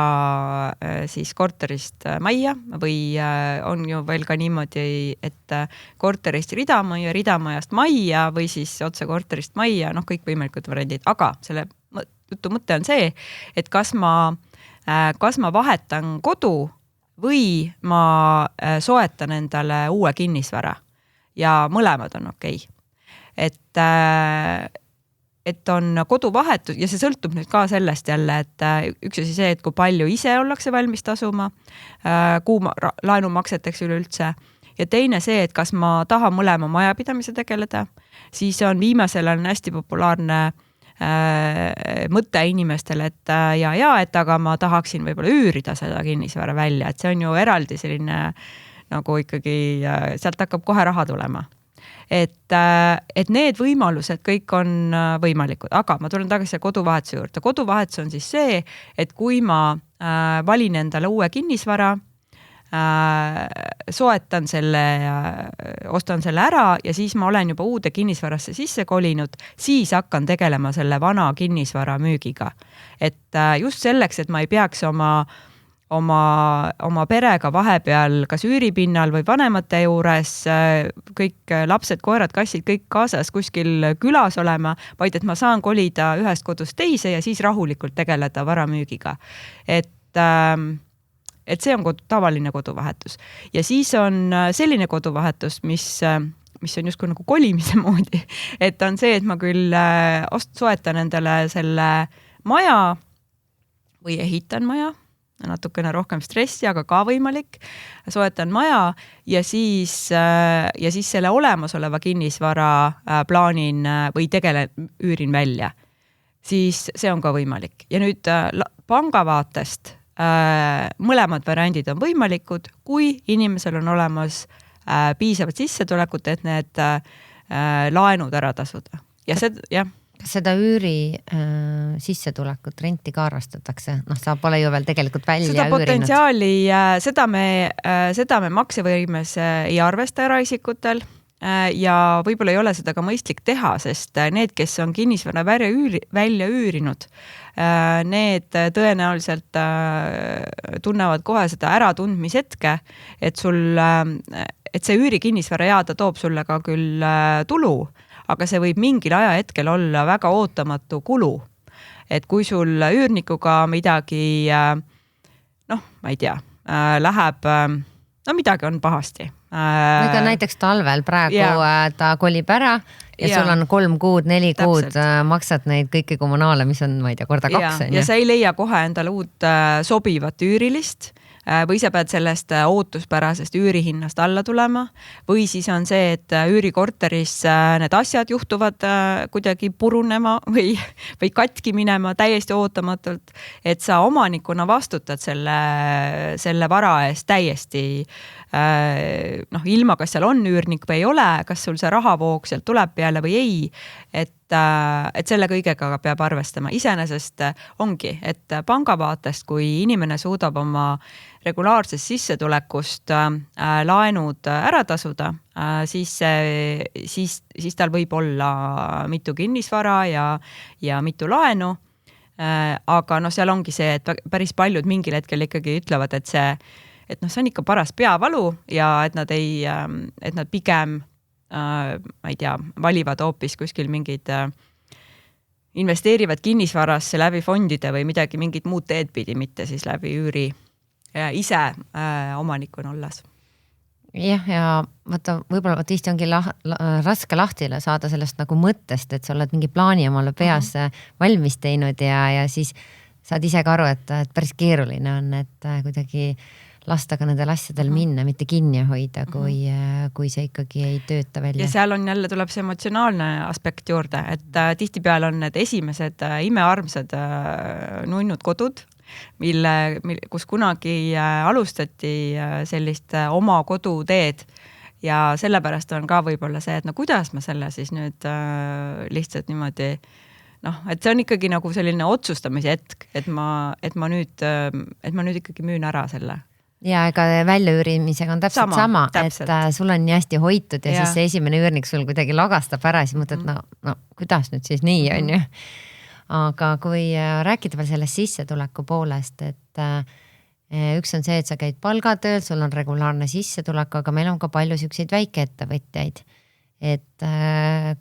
siis korterist majja või on ju veel ka niimoodi, et korterist ridamajast majja või siis otse korterist majja, noh, kõik võimalikud variandid, aga selle jutu mõte on see, et kas ma vahetan kodu või ma soetan endale uue kinnisvara ja mõlemad on okei. Et on koduvahetus ja see sõltub nüüd ka sellest jälle, et üks asi see, et kui palju ise ollakse valmis tasuma, laenumakseteks üleüldse ja teine see, et kas ma tahan mõlema majapidamise tegeleda, siis on viimasel on hästi populaarne mõte inimestele, et et aga ma tahaksin võib-olla üürida seda kinnisvara välja, et see on ju eraldi selline nagu ikkagi, sealt hakkab kohe raha tulema. Et need võimalused kõik on võimalikud, aga ma tulen tagasi koduvahetuse juurde. Koduvahetus on siis see, et kui ma valin endale uue kinnisvara, soetan selle, ostan selle ära ja siis ma olen juba uude kinnisvarasse sisse kolinud, siis hakkan tegelema selle vana kinnisvara müügiga. Et just selleks, et ma ei peaks oma perega vahepeal kas üüripinnal või vanemate juures, kõik lapsed, koerad, kassid, kõik kaasas kuskil külas olema, vaid et ma saan kolida ühest kodust teise ja siis rahulikult tegeleda varamüügiga. Et see on tavaline koduvahetus. Ja siis on selline koduvahetus, mis on justkui nagu kolimise moodi. Et on see, et ma küll soetan endale selle maja või ehitan maja, natukene rohkem stressi, aga ka võimalik. Soetan maja ja siis selle olemasoleva kinnisvara plaanin või üürin välja. Siis see on ka võimalik. Ja nüüd pangavaatest mõlemad variandid on võimalikud, kui inimesel on olemas piisavat sissetulekut, et need laenud ära tasuda. Ja jah. Kas seda üüri sissetulekut, renti ka arvastatakse? Sa pole ju veel tegelikult välja seda üürinud. Potentsiaali, seda me maksevõimes ei arvesta eraisikutel ja võib-olla ei ole seda ka mõistlik teha, sest need, kes on kinnisvara välja üürinud, need tõenäoliselt tunnevad kohe seda äratundmishetke, et see üürikinnisvara ta toob sulle ka küll tulu, aga see võib mingil ajahetkel olla väga ootamatu kulu. Et kui sul üürnikuga midagi, ma ei tea, läheb, midagi on pahasti. Ega näiteks talvel praegu ta kolib ära ja sul on 3 kuud, 4 kuud maksad neid kõiki kommunaale, mis on, ma ei tea, korda 2. Ja sa ei leia kohe endale uut sobivat üürilist või sa pead sellest ootuspärasest üürihinnast alla tulema või siis on see, et üürikorteris need asjad juhtuvad kuidagi purunema või katki minema täiesti ootamatult, et sa omanikuna vastutad selle vara eest täiesti ilma, kas seal on üürnik või ei ole, kas sul see rahavoog sealt tuleb peale või ei, et selle kõigega peab arvestama. Iseenesest ongi, et pangavaatest, kui inimene suudab oma regulaarsest sissetulekust laenud ära tasuda, siis tal võib olla mitu kinnisvara ja mitu laenu. Aga seal ongi see, et päris paljud mingil hetkel ikkagi ütlevad, et see on ikka paras peavalu ja et nad pigem ma ei tea, valivad hoopis kuskil mingid investeerivad kinnisvarasse läbi fondide või midagi, mingid muud teed pidi, mitte siis läbi üüri ise omanikuna olles. Jah, ja võib-olla tihti ongi raske lahtile saada sellest nagu mõttest, et sa oled mingi plaani omale peas valmis teinud ja siis saad ise ka aru, et päris keeruline on, et kuidagi lasta ka nendel asjadel minna, mitte kinni hoida, kui see ikkagi ei tööta välja. Ja seal on jälle tuleb see emotsionaalne aspekt juurde, et tihtipeal on need esimesed imearmsad nunnud kodud, kus kunagi alustati sellist oma koduteed ja sellepärast on ka võib-olla see, et kuidas ma selle siis nüüd lihtsalt niimoodi et see on ikkagi nagu selline otsustamise hetk, et ma nüüd ikkagi müün ära selle. ja ega väljaüürimisega on täpselt sama, täpselt. Et sul on nii hästi hoitud ja siis see esimene üürnik sul kuidagi lagastab ära, siis mõtled, no kuidas nüüd siis nii on ju. Aga kui rääkida veel sellest sissetuleku poolest, et üks on see, et sa käid palgatööl, sul on regulaarne sissetulek, aga meil on ka palju selliseid väikeettevõtjaid. Et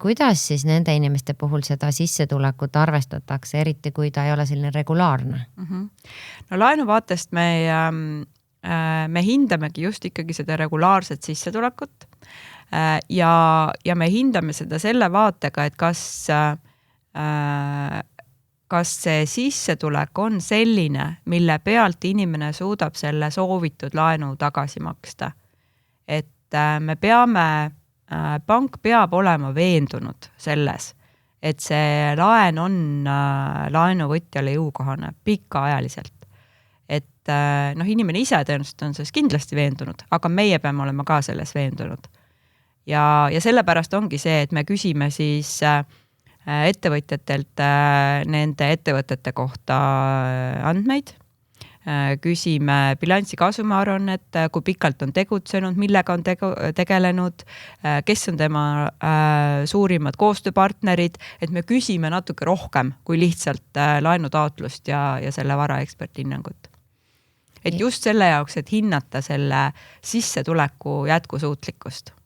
kuidas siis nende inimeste puhul seda sissetulekut arvestatakse, eriti kui ta ei ole selline regulaarne? No laenu vaatest me hindamegi just ikkagi seda regulaarset sissetulekut ja me hindame seda selle vaatega, et kas see sissetulek on selline, mille pealt inimene suudab selle soovitud laenu tagasi maksta. Et me peame, pank peab olema veendunud selles, et see laen on laenuvõtjale jõukohane pikaajaliselt. Et inimene ise tõenäoliselt on selles kindlasti veendunud, aga meie peame olema ka selles veendunud. Ja sellepärast ongi see, et me küsime siis ettevõtjatelt nende ettevõtete kohta andmeid, küsime bilansi kasumiaruannet, kui pikalt on tegutsenud, millega on tegelenud, kes on tema suurimad koostööpartnerid, et me küsime natuke rohkem kui lihtsalt laenutaotlust ja selle varaeksperthinnangut. Et just selle jaoks, et hinnata selle sissetuleku jätkusuutlikkust.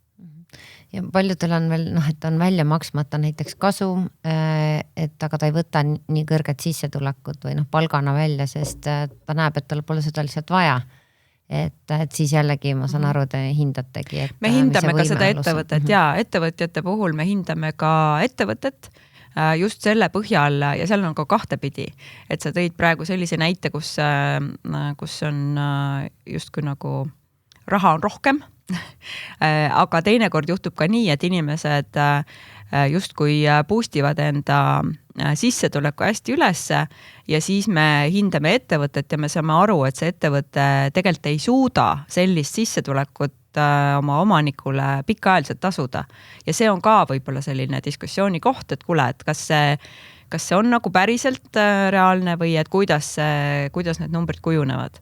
Ja paljudel on veel, et on välja maksmata näiteks kasum, et aga ta ei võta nii kõrget sissetulekut või palgana välja, sest ta näeb, et tal pole seda lihtsalt vaja. Et siis jällegi ma saan aru, te hindategi. Et me hindame ka seda ettevõtet ja ettevõtjate puhul me hindame ka ettevõtet just selle põhjal ja seal on ka kahtepidi. Et sa tõid praegu sellise näite, kus on justkui nagu raha on rohkem, aga teinekord juhtub ka nii, et inimesed justkui boostivad enda sissetuleku hästi ülesse ja siis me hindame ettevõtet ja me saame aru, et see ettevõte tegelikult ei suuda sellist sissetulekut oma omanikule pikaajaliselt tasuda. Ja see on ka võib-olla selline diskussiooni koht, et kuule, et kas see on nagu päriselt reaalne või et kuidas need numbrid kujunevad.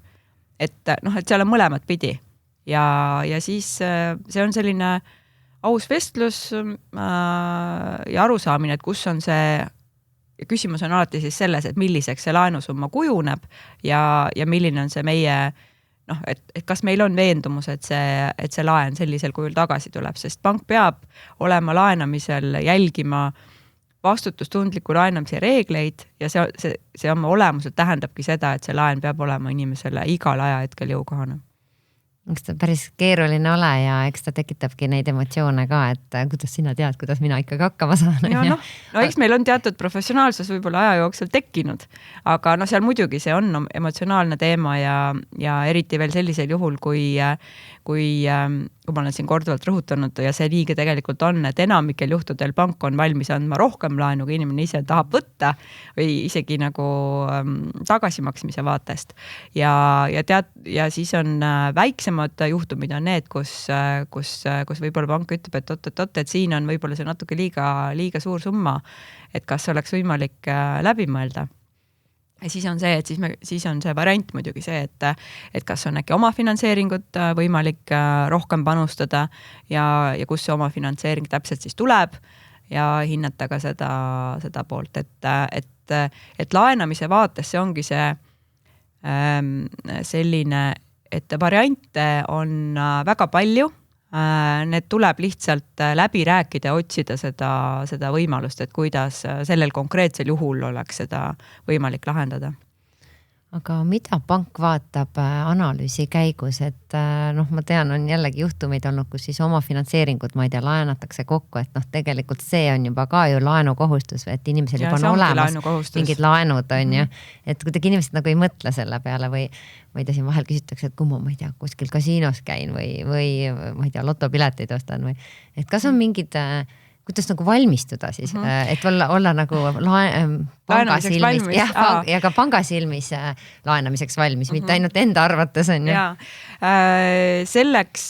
Et seal on mõlemad pidi. Ja siis see on selline aus vestlus ja arusaamine, et kus on see, küsimus on alati siis selles, et milliseks see laenusumma kujuneb ja milline on see meie, et kas meil on veendumus, et see laen sellisel kujul tagasi tuleb, sest pank peab olema laenamisel jälgima vastutustundliku laenamise reegleid ja see oma olemuselt tähendabki seda, et see laen peab olema inimesele igal ajahetkel jõukohane. Eks ta päris keeruline ole ja eks ta tekitabki neid emotsioone ka, et kuidas sina tead, kuidas mina ikkagi hakkama saan. Ja eks meil on teatud professionaalsus võib-olla aja jooksul tekkinud, aga seal muidugi see on emotsionaalne teema ja eriti veel sellisel juhul, kui ma olen siin korduvalt rõhutanud ja see liiga tegelikult on, et enamikel juhtudel pank on valmis andma rohkem laenu, kui inimene ise tahab võtta või isegi nagu tagasimaksmise vaatest. Ja siis on väiksemad juhtumid on need, kus võib-olla pank ütleb, et siin on võib-olla see natuke liiga suur summa, et kas oleks võimalik läbi mõelda. Ja siis on see, et siis on see variant muidugi see, et kas on äkki omafinantseeringut võimalik rohkem panustada ja kus see omafinantseering täpselt siis tuleb ja hinnata ka seda poolt, et laenamise vaates see ongi see selline, et variante on väga palju. Need tuleb lihtsalt läbi rääkida ja otsida seda võimalust, et kuidas sellel konkreetsel juhul oleks seda võimalik lahendada. Aga mida pank vaatab analüüsi käigus, et ma tean, on jällegi juhtumid olnud, kus siis oma finantseeringut, ma ei tea, laenatakse kokku, et tegelikult see on juba ka ju laenukohustus, et inimesel juba on olemas mingid laenud on ju, et kuidagi inimesed nagu ei mõtle selle peale või ma ei tea, siin vahel küsitakse, et kui ma ei tea, kuskil kasiinos käin või ma ei tea, lotopileteid ostan või, et kas on mingid kuidas nagu valmistuda siis, et olla nagu panga silmis ja ka panga silmis laenamiseks valmis, mitte ainult enda arvates on ju. Selleks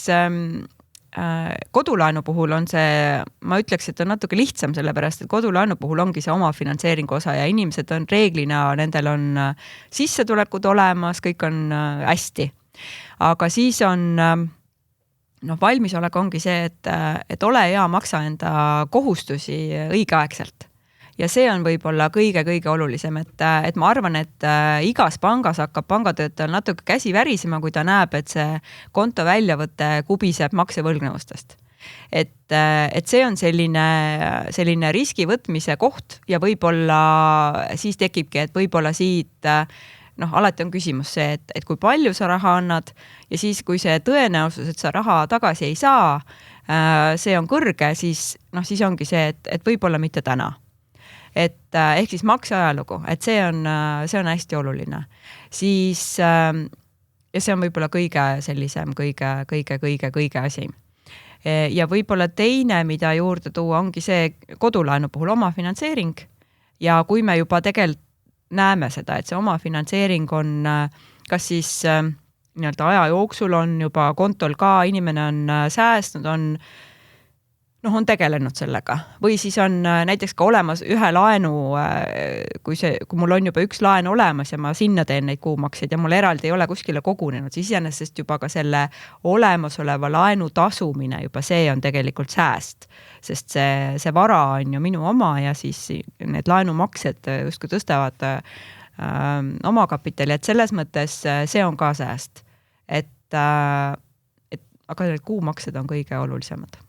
kodulaenu puhul on see, ma ütleks, et on natuke lihtsam, sellepärast, et kodulaenu puhul ongi see oma finantseeringu osa ja inimesed on reeglina, nendel on sissetulekud olemas, kõik on hästi. Aga siis on valmisolek ongi see, et ole hea, maksa enda kohustusi õigeaegselt. Ja see on võib-olla kõige olulisem, et ma arvan, et igas pangas hakkab pangatöötajal natuke käsi värisema, kui ta näeb, et see konto väljavõte kubiseb maksevõlgnevustest. Et see on selline riski võtmise koht ja võib-olla siis tekibki, et võib-olla siit alati on küsimus see, et kui palju sa raha annad ja siis, kui see tõenäosus, et sa raha tagasi ei saa, see on kõrge, siis ongi see, et võib-olla mitte täna. Et ehk siis makseajalugu, et see on hästi oluline. Siis, ja see on võib-olla kõige sellisem, kõige asi. Ja võib-olla teine, mida juurde tuua, ongi see kodulaenu puhul oma finantseering. Ja kui me juba tegelikult näeme seda, et see oma finantseering on, kas siis nii-öelda aja jooksul on juba kontol ka, inimene on säästnud, on tegelenud sellega. Või siis on näiteks ka olemas ühe laenu, kui mul on juba üks laen olemas ja ma sinna teen neid kuumakseid ja mul eraldi ei ole kuskile kogunenud, siis iseenesest juba ka selle olemasoleva laenu tasumine, juba see on tegelikult sääst. Sest see vara on ju minu oma ja siis need laenumaksed justkui tõstavad omakapitali, et selles mõttes see on ka sääst. Aga need kuumaksed on kõige olulisemad.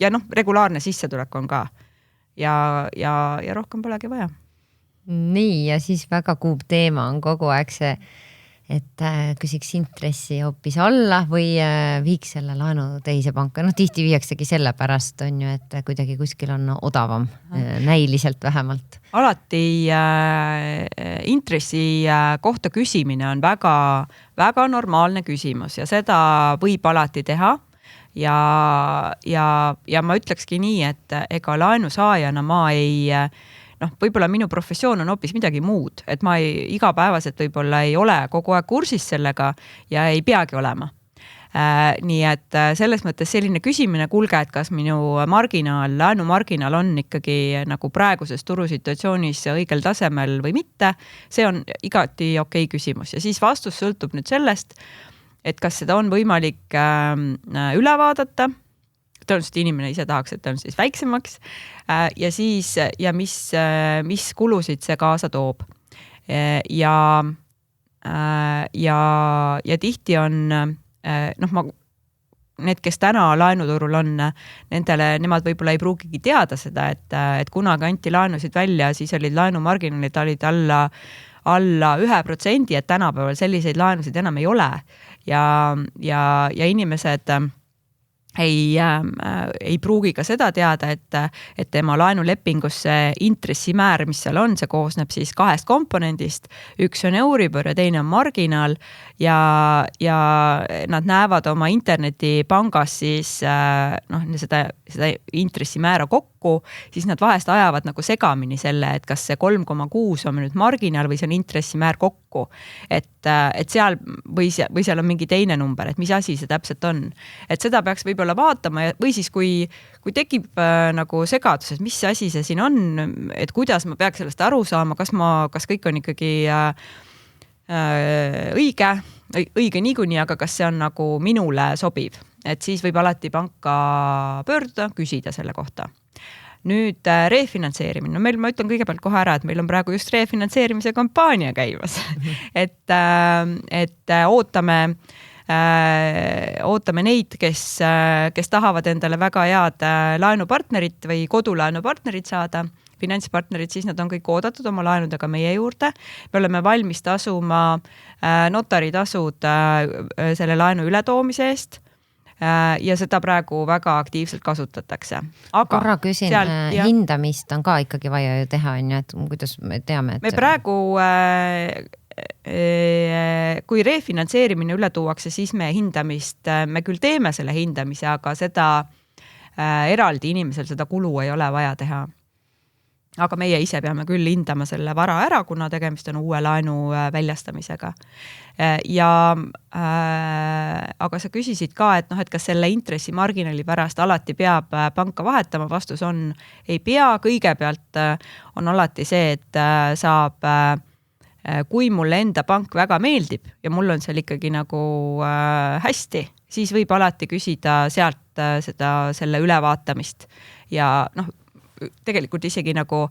Ja regulaarne sissetulek on ka. Ja rohkem polegi vaja. Nii, ja siis väga kuub teema on kogu aeg see, et küsiks intressi hoopis alla või viiks selle laenu teise panka. Tihti viiaksegi selle pärast on ju, et kuidagi kuskil on odavam, näiliselt vähemalt. Alati intressi kohta küsimine on väga, väga normaalne küsimus ja seda võib alati teha. Ja ma ütlekski nii, et ega laenusaajana ma ei, võib-olla minu professioon on hoopis midagi muud, et ma igapäevaselt võib-olla ei ole kogu aeg kursis sellega ja ei peagi olema. Nii et selles mõttes selline küsimine, kuulge, et kas minu laenumarginaal on ikkagi nagu praeguses turusituatsioonis õigel tasemel või mitte, see on igati okei küsimus ja siis vastus sõltub nüüd sellest, et kas seda on võimalik üle vaadata, tõenäoliselt inimene ise tahaks, et ta on siis väiksemaks ja siis, ja mis kulusid see kaasa toob. Ja tihti on, need, kes täna laenuturul on, nemad võib-olla ei pruugigi teada seda, et kunagi anti laenusid välja, siis olid laenumarginaalid olid alla 1%, et tänapäeval selliseid laenusid enam ei ole. Ja inimesed ei pruugi ka seda teada, et tema laenulepingus see intressimäär, mis seal on, see koosneb siis 2 komponendist. Üks on Euribor ja teine on marginaal ja nad näevad oma internetipangas siis seda intressimäära kokku, siis nad vahest ajavad nagu segamini selle, et kas see 3,6 on nüüd marginaal või see on intressimäär kokku. Et seal või seal on mingi teine number, et mis asi see täpselt on. Et seda peaks võib-olla vaatama või siis kui tekib nagu segadus, et mis asi see siin on, et kuidas ma peaks sellest aru saama, kas kõik on ikkagi õige niikuinii, aga kas see on nagu minule sobiv, et siis võib alati panka pöörduda, küsida selle kohta. Nüüd refinantseerimine. Ma ütlen kõigepealt kohe ära, et meil on praegu just refinantseerimise kampaania käimas. et ootame neid, kes tahavad endale väga head laenupartnerit või kodulaenupartnerit saada, finantspartnerid, siis nad on kõik oodatud oma laenudega meie juurde. Me oleme valmis tasuma notaritasud selle laenu ületoomise eest ja seda praegu väga aktiivselt kasutatakse. Korra küsin, hindamist on ka ikkagi vaja ju teha, et kuidas me teame, et... Me praegu, kui refinantseerimine üle tuuakse, siis me küll teeme selle hindamise, aga seda eraldi inimesel seda kulu ei ole vaja teha. Aga meie ise peame küll hindama selle vara ära, kuna tegemist on uue laenu väljastamisega. Aga sa küsisid ka, et kas selle intressimarginaali pärast alati peab panka vahetama, vastus on, ei pea. Kõigepealt on alati see, et saab kui mulle enda pank väga meeldib ja mul on seal ikkagi nagu hästi, siis võib alati küsida sealt selle ülevaatamist ja tegelikult isegi nagu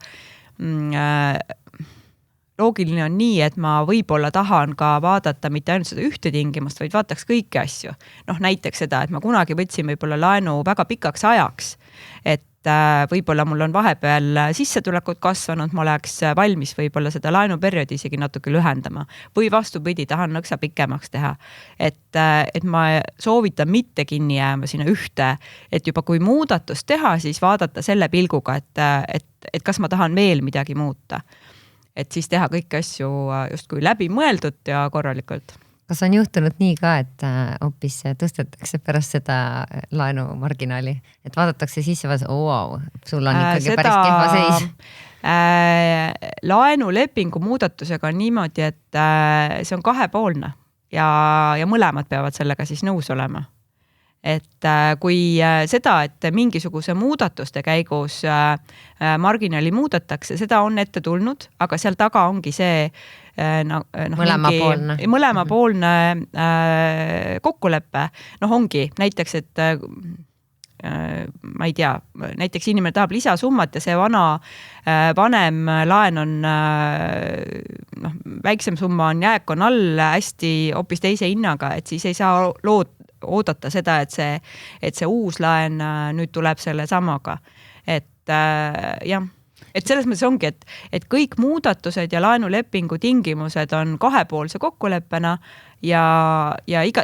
loogiline on nii, et ma võib-olla tahan ka vaadata mitte ainult seda ühte tingimust, vaid vaataks kõiki asju. Näiteks seda, et ma kunagi võtsin võib-olla laenu väga pikaks ajaks, et võib-olla mul on vahepeal sissetulekud kasvanud, ma oleks valmis võib-olla seda laenuperioodi isegi natuke lühendama või vastupidi, tahan nõksa pikemaks teha. Et ma soovitan mitte kinni jääma sinna ühte, et juba kui muudatust teha, siis vaadata selle pilguga, et kas ma tahan veel midagi muuta. Et siis teha kõiki asju justkui läbi mõeldud ja korralikult. Kas on juhtunud nii ka, et hoopis tõstetakse pärast seda laenumarginaali, et vaadatakse sisse, wow, sul on ikkagi päris kehva seis? Laenulepingu muudatusega on niimoodi, et see on kahepoolne ja mõlemad peavad sellega siis nõus olema. Et kui seda, et mingisuguse muudatuste käigus marginaali muudetakse, seda on ette tulnud, aga seal taga ongi see mõlemapoolne kokkulepe. Ongi näiteks, et ma ei tea, näiteks inimene tahab lisasummat ja see vanem laen on väiksem summa on jääk on all hästi hoopis teise hinnaga, et siis ei saa oodata seda, et see uus laen nüüd tuleb selle samaga. Et jah, et selles mõttes ongi, et kõik muudatused ja laenulepingu tingimused on kahepoolse kokkuleppena ja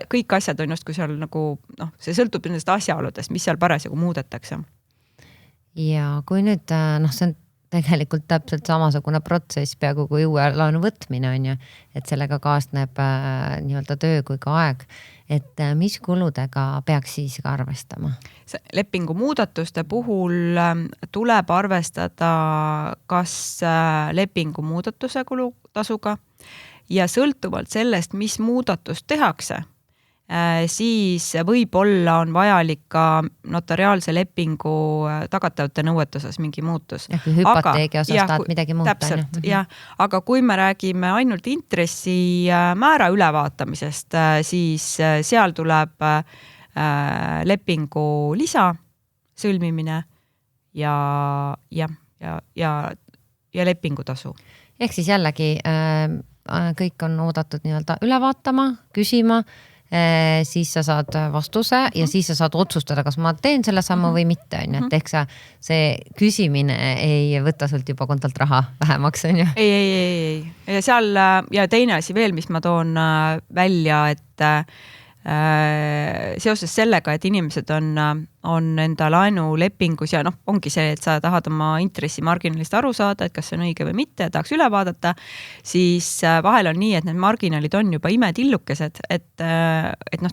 kõik asjad on just, kui seal nagu, see sõltub nendest asjaoludest, mis seal parasjagu muudetakse. Ja kui nüüd, see on tegelikult täpselt samasugune protsess peaaegu kui uue laenu võtmine on ju, et sellega kaasneb nii-öelda töö kui ka aeg, et mis kuludega peaks siis ka arvestama? Lepingu muudatuste puhul tuleb arvestada kas lepingu muudatuse kulutasuga ja sõltuvalt sellest, mis muudatust tehakse, siis võib-olla on vajalik ka notariaalse lepingu tagatavate nõuete osas mingi muutus. Kui hüpoteegi osas tahad midagi muuta. Täpselt, jah. Aga kui me räägime ainult intressi määra ülevaatamisest, siis seal tuleb lepingu lisa sõlmimine ja lepingutasu. Ehk siis jällegi kõik on oodatud nii-öelda üle vaatama, küsima, siis sa saad vastuse ja siis sa saad otsustada, kas ma teen selle sammu või mitte. Et ehk see küsimine ei võta sult juba kontalt raha vähemaks, on ju? Ei. Ja seal ja teine asi veel, mis ma toon välja, et seoses sellega, et inimesed on enda laenulepingus ja ongi see, et sa tahad oma intressimarginalist aru saada, et kas see on õige või mitte, tahaks üle vaadata, siis vahel on nii, et need marginaalid on juba imetillukesed, et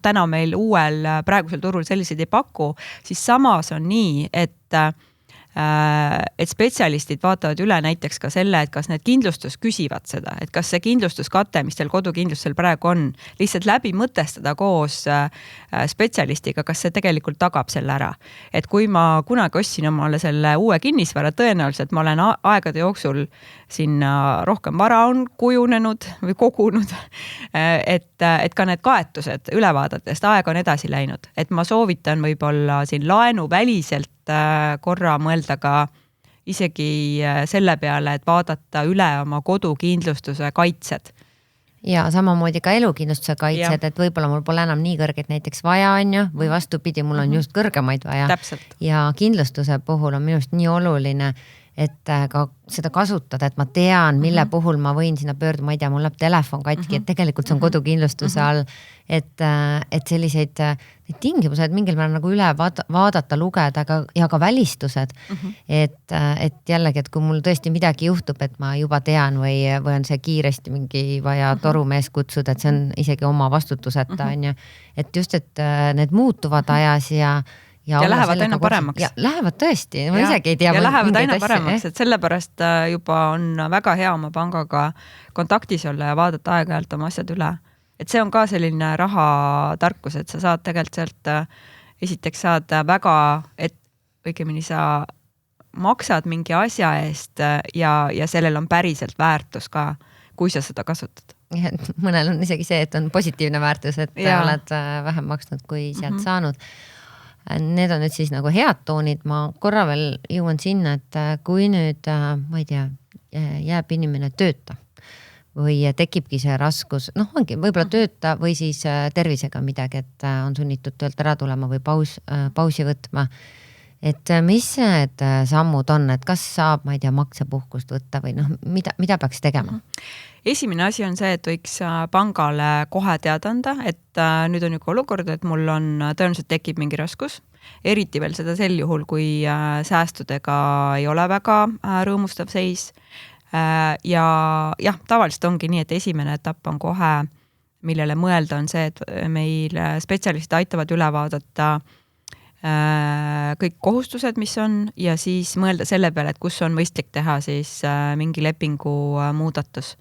täna meil uuel praegusel turul selliseid ei paku, siis samas on nii, et spetsialistid vaatavad üle näiteks ka selle, et kas need kindlustus küsivad seda, et kas see kindlustuskate, mis teil kodukindlustusel praegu on, lihtsalt läbi mõtestada koos spetsialistiga, kas see tegelikult tagab selle ära. Et kui ma kunagi ostsin omale selle uue kinnisvara, tõenäoliselt ma olen aegade jooksul sinna rohkem vara on kujunenud või kogunud, et ka need kaetused üle vaadates, aeg on edasi läinud, et ma soovitan võib-olla siin laenu väliselt korra mõelda ka isegi selle peale, et vaadata üle oma kodukindlustuse kaitsed. Ja samamoodi ka elukindlustuse kaitsed, et võib-olla mul pole enam nii kõrged näiteks vaja on ju, või vastupidi, mul on just kõrgemaid vaja. Täpselt. Ja kindlustuse puhul on minust nii oluline, et ka seda kasutada, et ma tean, mille puhul ma võin sinna pöörduda, ma ei tea, mul läheb telefon katki, et tegelikult see on kodukindlustuse all, et selliseid tingimused mingil määral nagu üle vaadata, lugeda ja ka välistused, et jällegi, et kui mul tõesti midagi juhtub, et ma juba tean või on see kiiresti mingi vaja torumees kutsuda, et see on isegi oma vastutuseta, on ju, et just, et need muutuvad ajas ja lähevad aina paremaks. Ja lähevad tõesti, ma isegi ei tea. Ja lähevad aina paremaks, et sellepärast juba on väga hea oma pangaga kontaktis olla ja vaadata aeg-ajalt oma asjad üle. Et see on ka selline rahatarkus, et sa saad tegelikult sealt, esiteks saad väga, et õigemini sa maksad mingi asja eest ja sellel on päriselt väärtus ka. kui sa seda kasutad. Mõnel on isegi see, et on positiivne väärtus, et oled vähem maksnud kui sealt saanud. Need on nüüd siis nagu head toonid, ma korra veel jõuan sinna, et kui nüüd, ma ei tea, jääb inimene tööta või tekibki see raskus, ongi võib-olla tööta või siis tervisega midagi, et on sunnitud töölt ära tulema või pausi võtma. Et mis need sammud on, et kas saab, ma ei tea, maksepuhkust võtta või mida peaks tegema? Esimene asi on see, et võiks pangale kohe teada anda, et nüüd on juba olukord, et mul on tõenäoliselt tekib mingi raskus, eriti veel seda sel juhul, kui säästudega ei ole väga rõõmustav seis. Ja jah, tavaliselt ongi nii, et esimene etapp on kohe, millele mõelda on see, et meil spetsialistid aitavad üle vaadata kõik kohustused, mis on, ja siis mõelda selle peale, et kus on mõistlik teha siis mingi lepingu muudatus.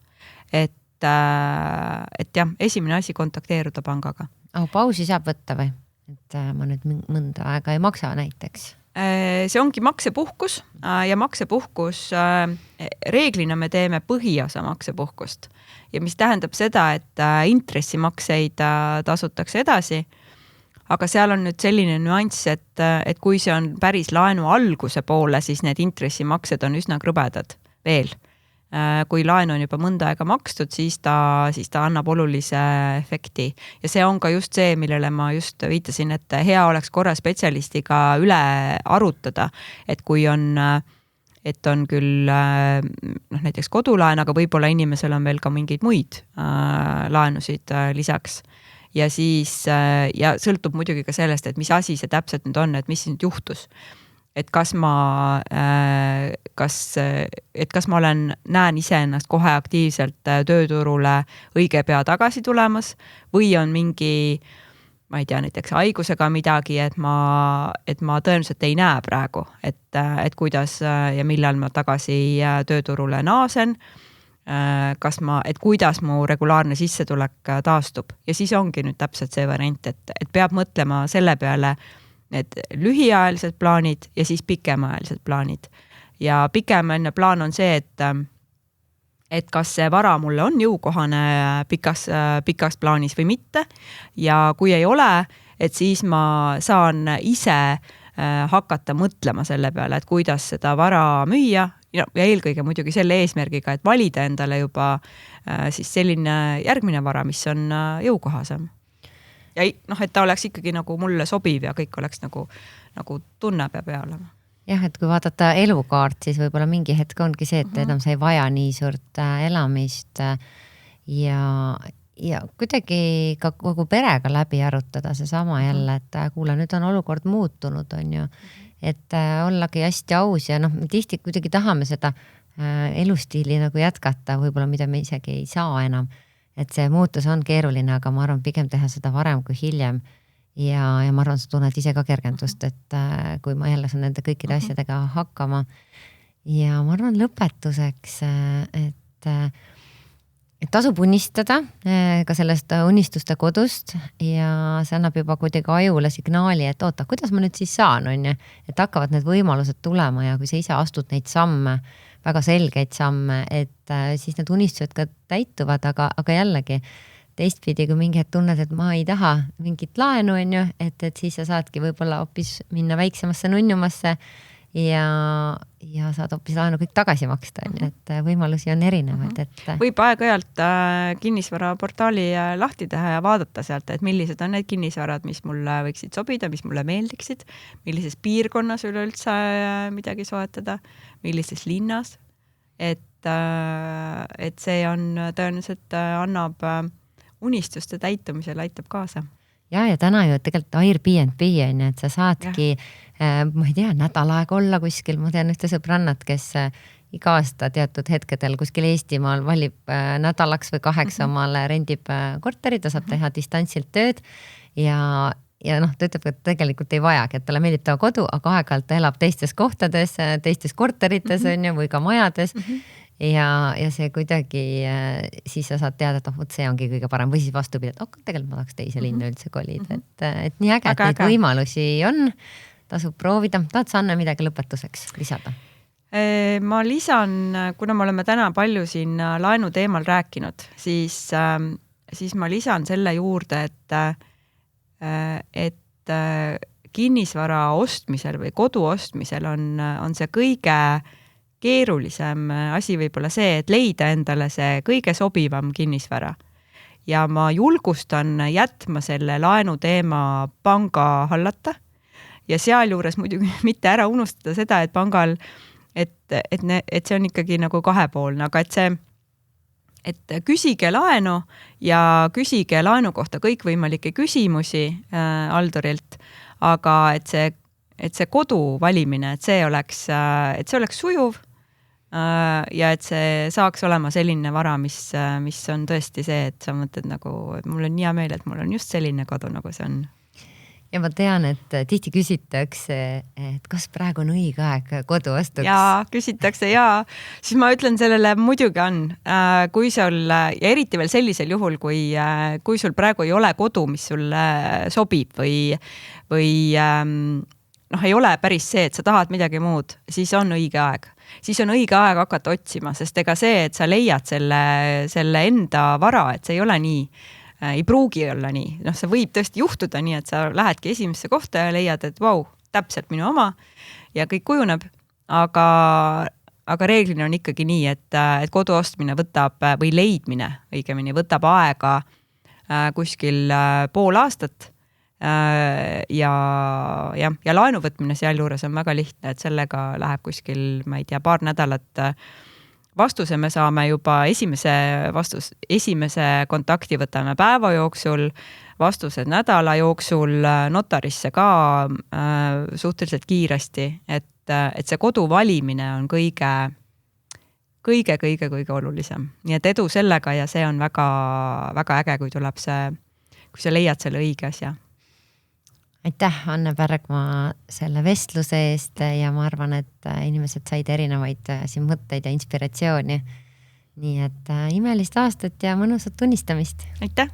Et jah, esimene asi kontakteeruda pangaga. Pausi saab võtta või? Et ma nüüd mõnda aega ei maksa näiteks. See ongi maksepuhkus ja maksepuhkus reeglina me teeme põhiosa maksepuhkust. Ja mis tähendab seda, et intressimakseid tasutakse edasi, aga seal on nüüd selline nüanss, et kui see on päris laenu alguse poole, siis need intressimaksed on üsna krõbedad veel. Kui laenu on juba mõnda aega makstud, siis ta annab olulise efekti. Ja see on ka just see, millele ma just viitasin, et hea oleks korra spetsialistiga üle arutada, et kui on küll näiteks kodulaen, aga võib-olla inimesel on veel ka mingeid muid laenusid lisaks. Ja siis ja sõltub muidugi ka sellest, et mis asi see täpselt nüüd on, et mis nüüd juhtus. Et kas ma näen ise ennast kohe aktiivselt tööturule õige pea tagasi tulemas või on mingi, ma ei tea, näiteks haigusega midagi, et ma tõenäoliselt ei näe praegu, et kuidas ja millal ma tagasi tööturule naasen, et kuidas mu regulaarne sissetulek taastub. Ja siis ongi nüüd täpselt see variant, et peab mõtlema selle peale, need lühiajalised plaanid ja siis pikemaajalised plaanid. Ja pikemajaline plaan on see, et kas see vara mulle on jõukohane pikas plaanis või mitte. Ja kui ei ole, et siis ma saan ise hakata mõtlema selle peale, et kuidas seda vara müüa ja eelkõige muidugi selle eesmärgiga, et valida endale juba siis selline järgmine vara, mis on jõukohasem. Ja et ta oleks ikkagi nagu mulle sobiv ja kõik oleks nagu tunne peab olema. Jah, et kui vaadata elukaart, siis võib-olla mingi hetk ongi see, et enam sa ei vaja nii suurt elamist ja kuidagi ka kogu perega läbi arutada see sama jälle, et kuule, nüüd on olukord muutunud, on ju, et ollagi hästi aus ja tihti kuidagi tahame seda elustiili nagu jätkata, võib-olla mida me isegi ei saa enam. Et see muutus on keeruline, aga ma arvan pigem teha seda varem kui hiljem ja ma arvan, sa tunned ise ka kergendust, et kui ma jälle saan nende kõikide asjadega hakkama ja ma arvan lõpetuseks, et tasub unistada ka sellest unistuste kodust ja see annab juba kuidagi ajule signaali, et oota, kuidas ma nüüd siis saan, on ju, et hakkavad need võimalused tulema ja kui sa ise astud neid samme, väga selgeid samme, et siis need unistused ka täituvad, aga jällegi teistpidi, kui mingi hetk tunned, et ma ei taha mingit laenu, on ju, et siis sa saadki võib-olla hoopis minna väiksemasse nunnumasse ja saad hoopis laenu kõik tagasi maksta, on ju, et võimalusi on erinevaid. Võib aeg-ajalt kinnisvaraportaali lahti teha ja vaadata sealt, et millised on need kinnisvarad, mis mulle võiksid sobida, mis mulle meeldiksid, millises piirkonnas üleüldse midagi soetada, millises linnas, et see on tõenäoliselt annab unistuste täitumisel aitab kaasa. Ja täna ju tegelikult Airbnb on, et sa saadki, ma ei tea, nädal aega olla kuskil, ma tean ühte sõbrannat, kes iga aasta teatud hetkedel kuskil Eestimaal valib nädalaks või 2 omale rendib korteri, ta saab teha distantsilt tööd ja ta ütleb, et tegelikult ei vajagi, et talle meeldib ta kodu, aga aeg-ajalt ta elab teistes kohtades, teistes korterites on ju, või ka majades ja see kuidagi siis sa saad teada, et see ongi kõige parem või siis vastupidi, et tegelikult ma tahaks teise linna üldse kolida, et nii äge, et neid võimalusi on, tasub proovida. Tahad sa Anne midagi lõpetuseks lisada? Ma lisan, kuna me oleme täna palju siin laenu teemal rääkinud, siis ma lisan selle juurde, et kinnisvara ostmisel või kodu ostmisel on see kõige keerulisem asi võib-olla see, et leida endale see kõige sobivam kinnisvara. Ja ma julgustan jätma selle laenu teema panga hallata ja sealjuures muidugi mitte ära unustada seda, et pangal, et see on ikkagi nagu kahepoolne, aga et küsige laenu ja küsige laenu kohta kõikvõimalikke küsimusi haldurilt, aga et see kodu valimine, et see oleks sujuv ja et see saaks olema selline vara, mis on tõesti see, et sa mõtled nagu, et mul on hea meel, et mul on just selline kodu, nagu see on. Ja ma tean, et tihti küsitakse, et kas praegu on õige aeg kodu ostuks? Jaa, küsitakse siis ma ütlen sellele muidugi on. Kui sul, ja eriti veel sellisel juhul, kui sul praegu ei ole kodu, mis sulle sobib või ei ole päris see, et sa tahad midagi muud, siis on õige aeg. Siis on õige aeg hakata otsima, sest ega see, et sa leiad selle enda vara, et see ei ole nii, ei pruugi olla nii. See võib tõesti juhtuda nii, et sa lähedki esimesse kohta ja leiad, et vau, täpselt minu oma ja kõik kujuneb, aga reeglina on ikkagi nii, et kodu ostmine võtab või leidmine õigemini võtab aega kuskil pool aastat ja laenu võtmine sealjuures on väga lihtne, et sellega läheb kuskil, ma ei tea, paar nädalat vastuse me saame juba esimese kontakti võtame päeva jooksul, vastused nädala jooksul, notarisse ka suhteliselt kiiresti, et see kodu valimine on kõige olulisem. Nii et edu sellega ja see on väga, väga äge, kui sa leiad selle õige asja. Aitäh, Anne Pärgma selle vestluse eest ja ma arvan, et inimesed said erinevaid siin mõtteid ja inspiratsiooni. Nii et imelist aastat ja mõnusat tunnistamist. Aitäh!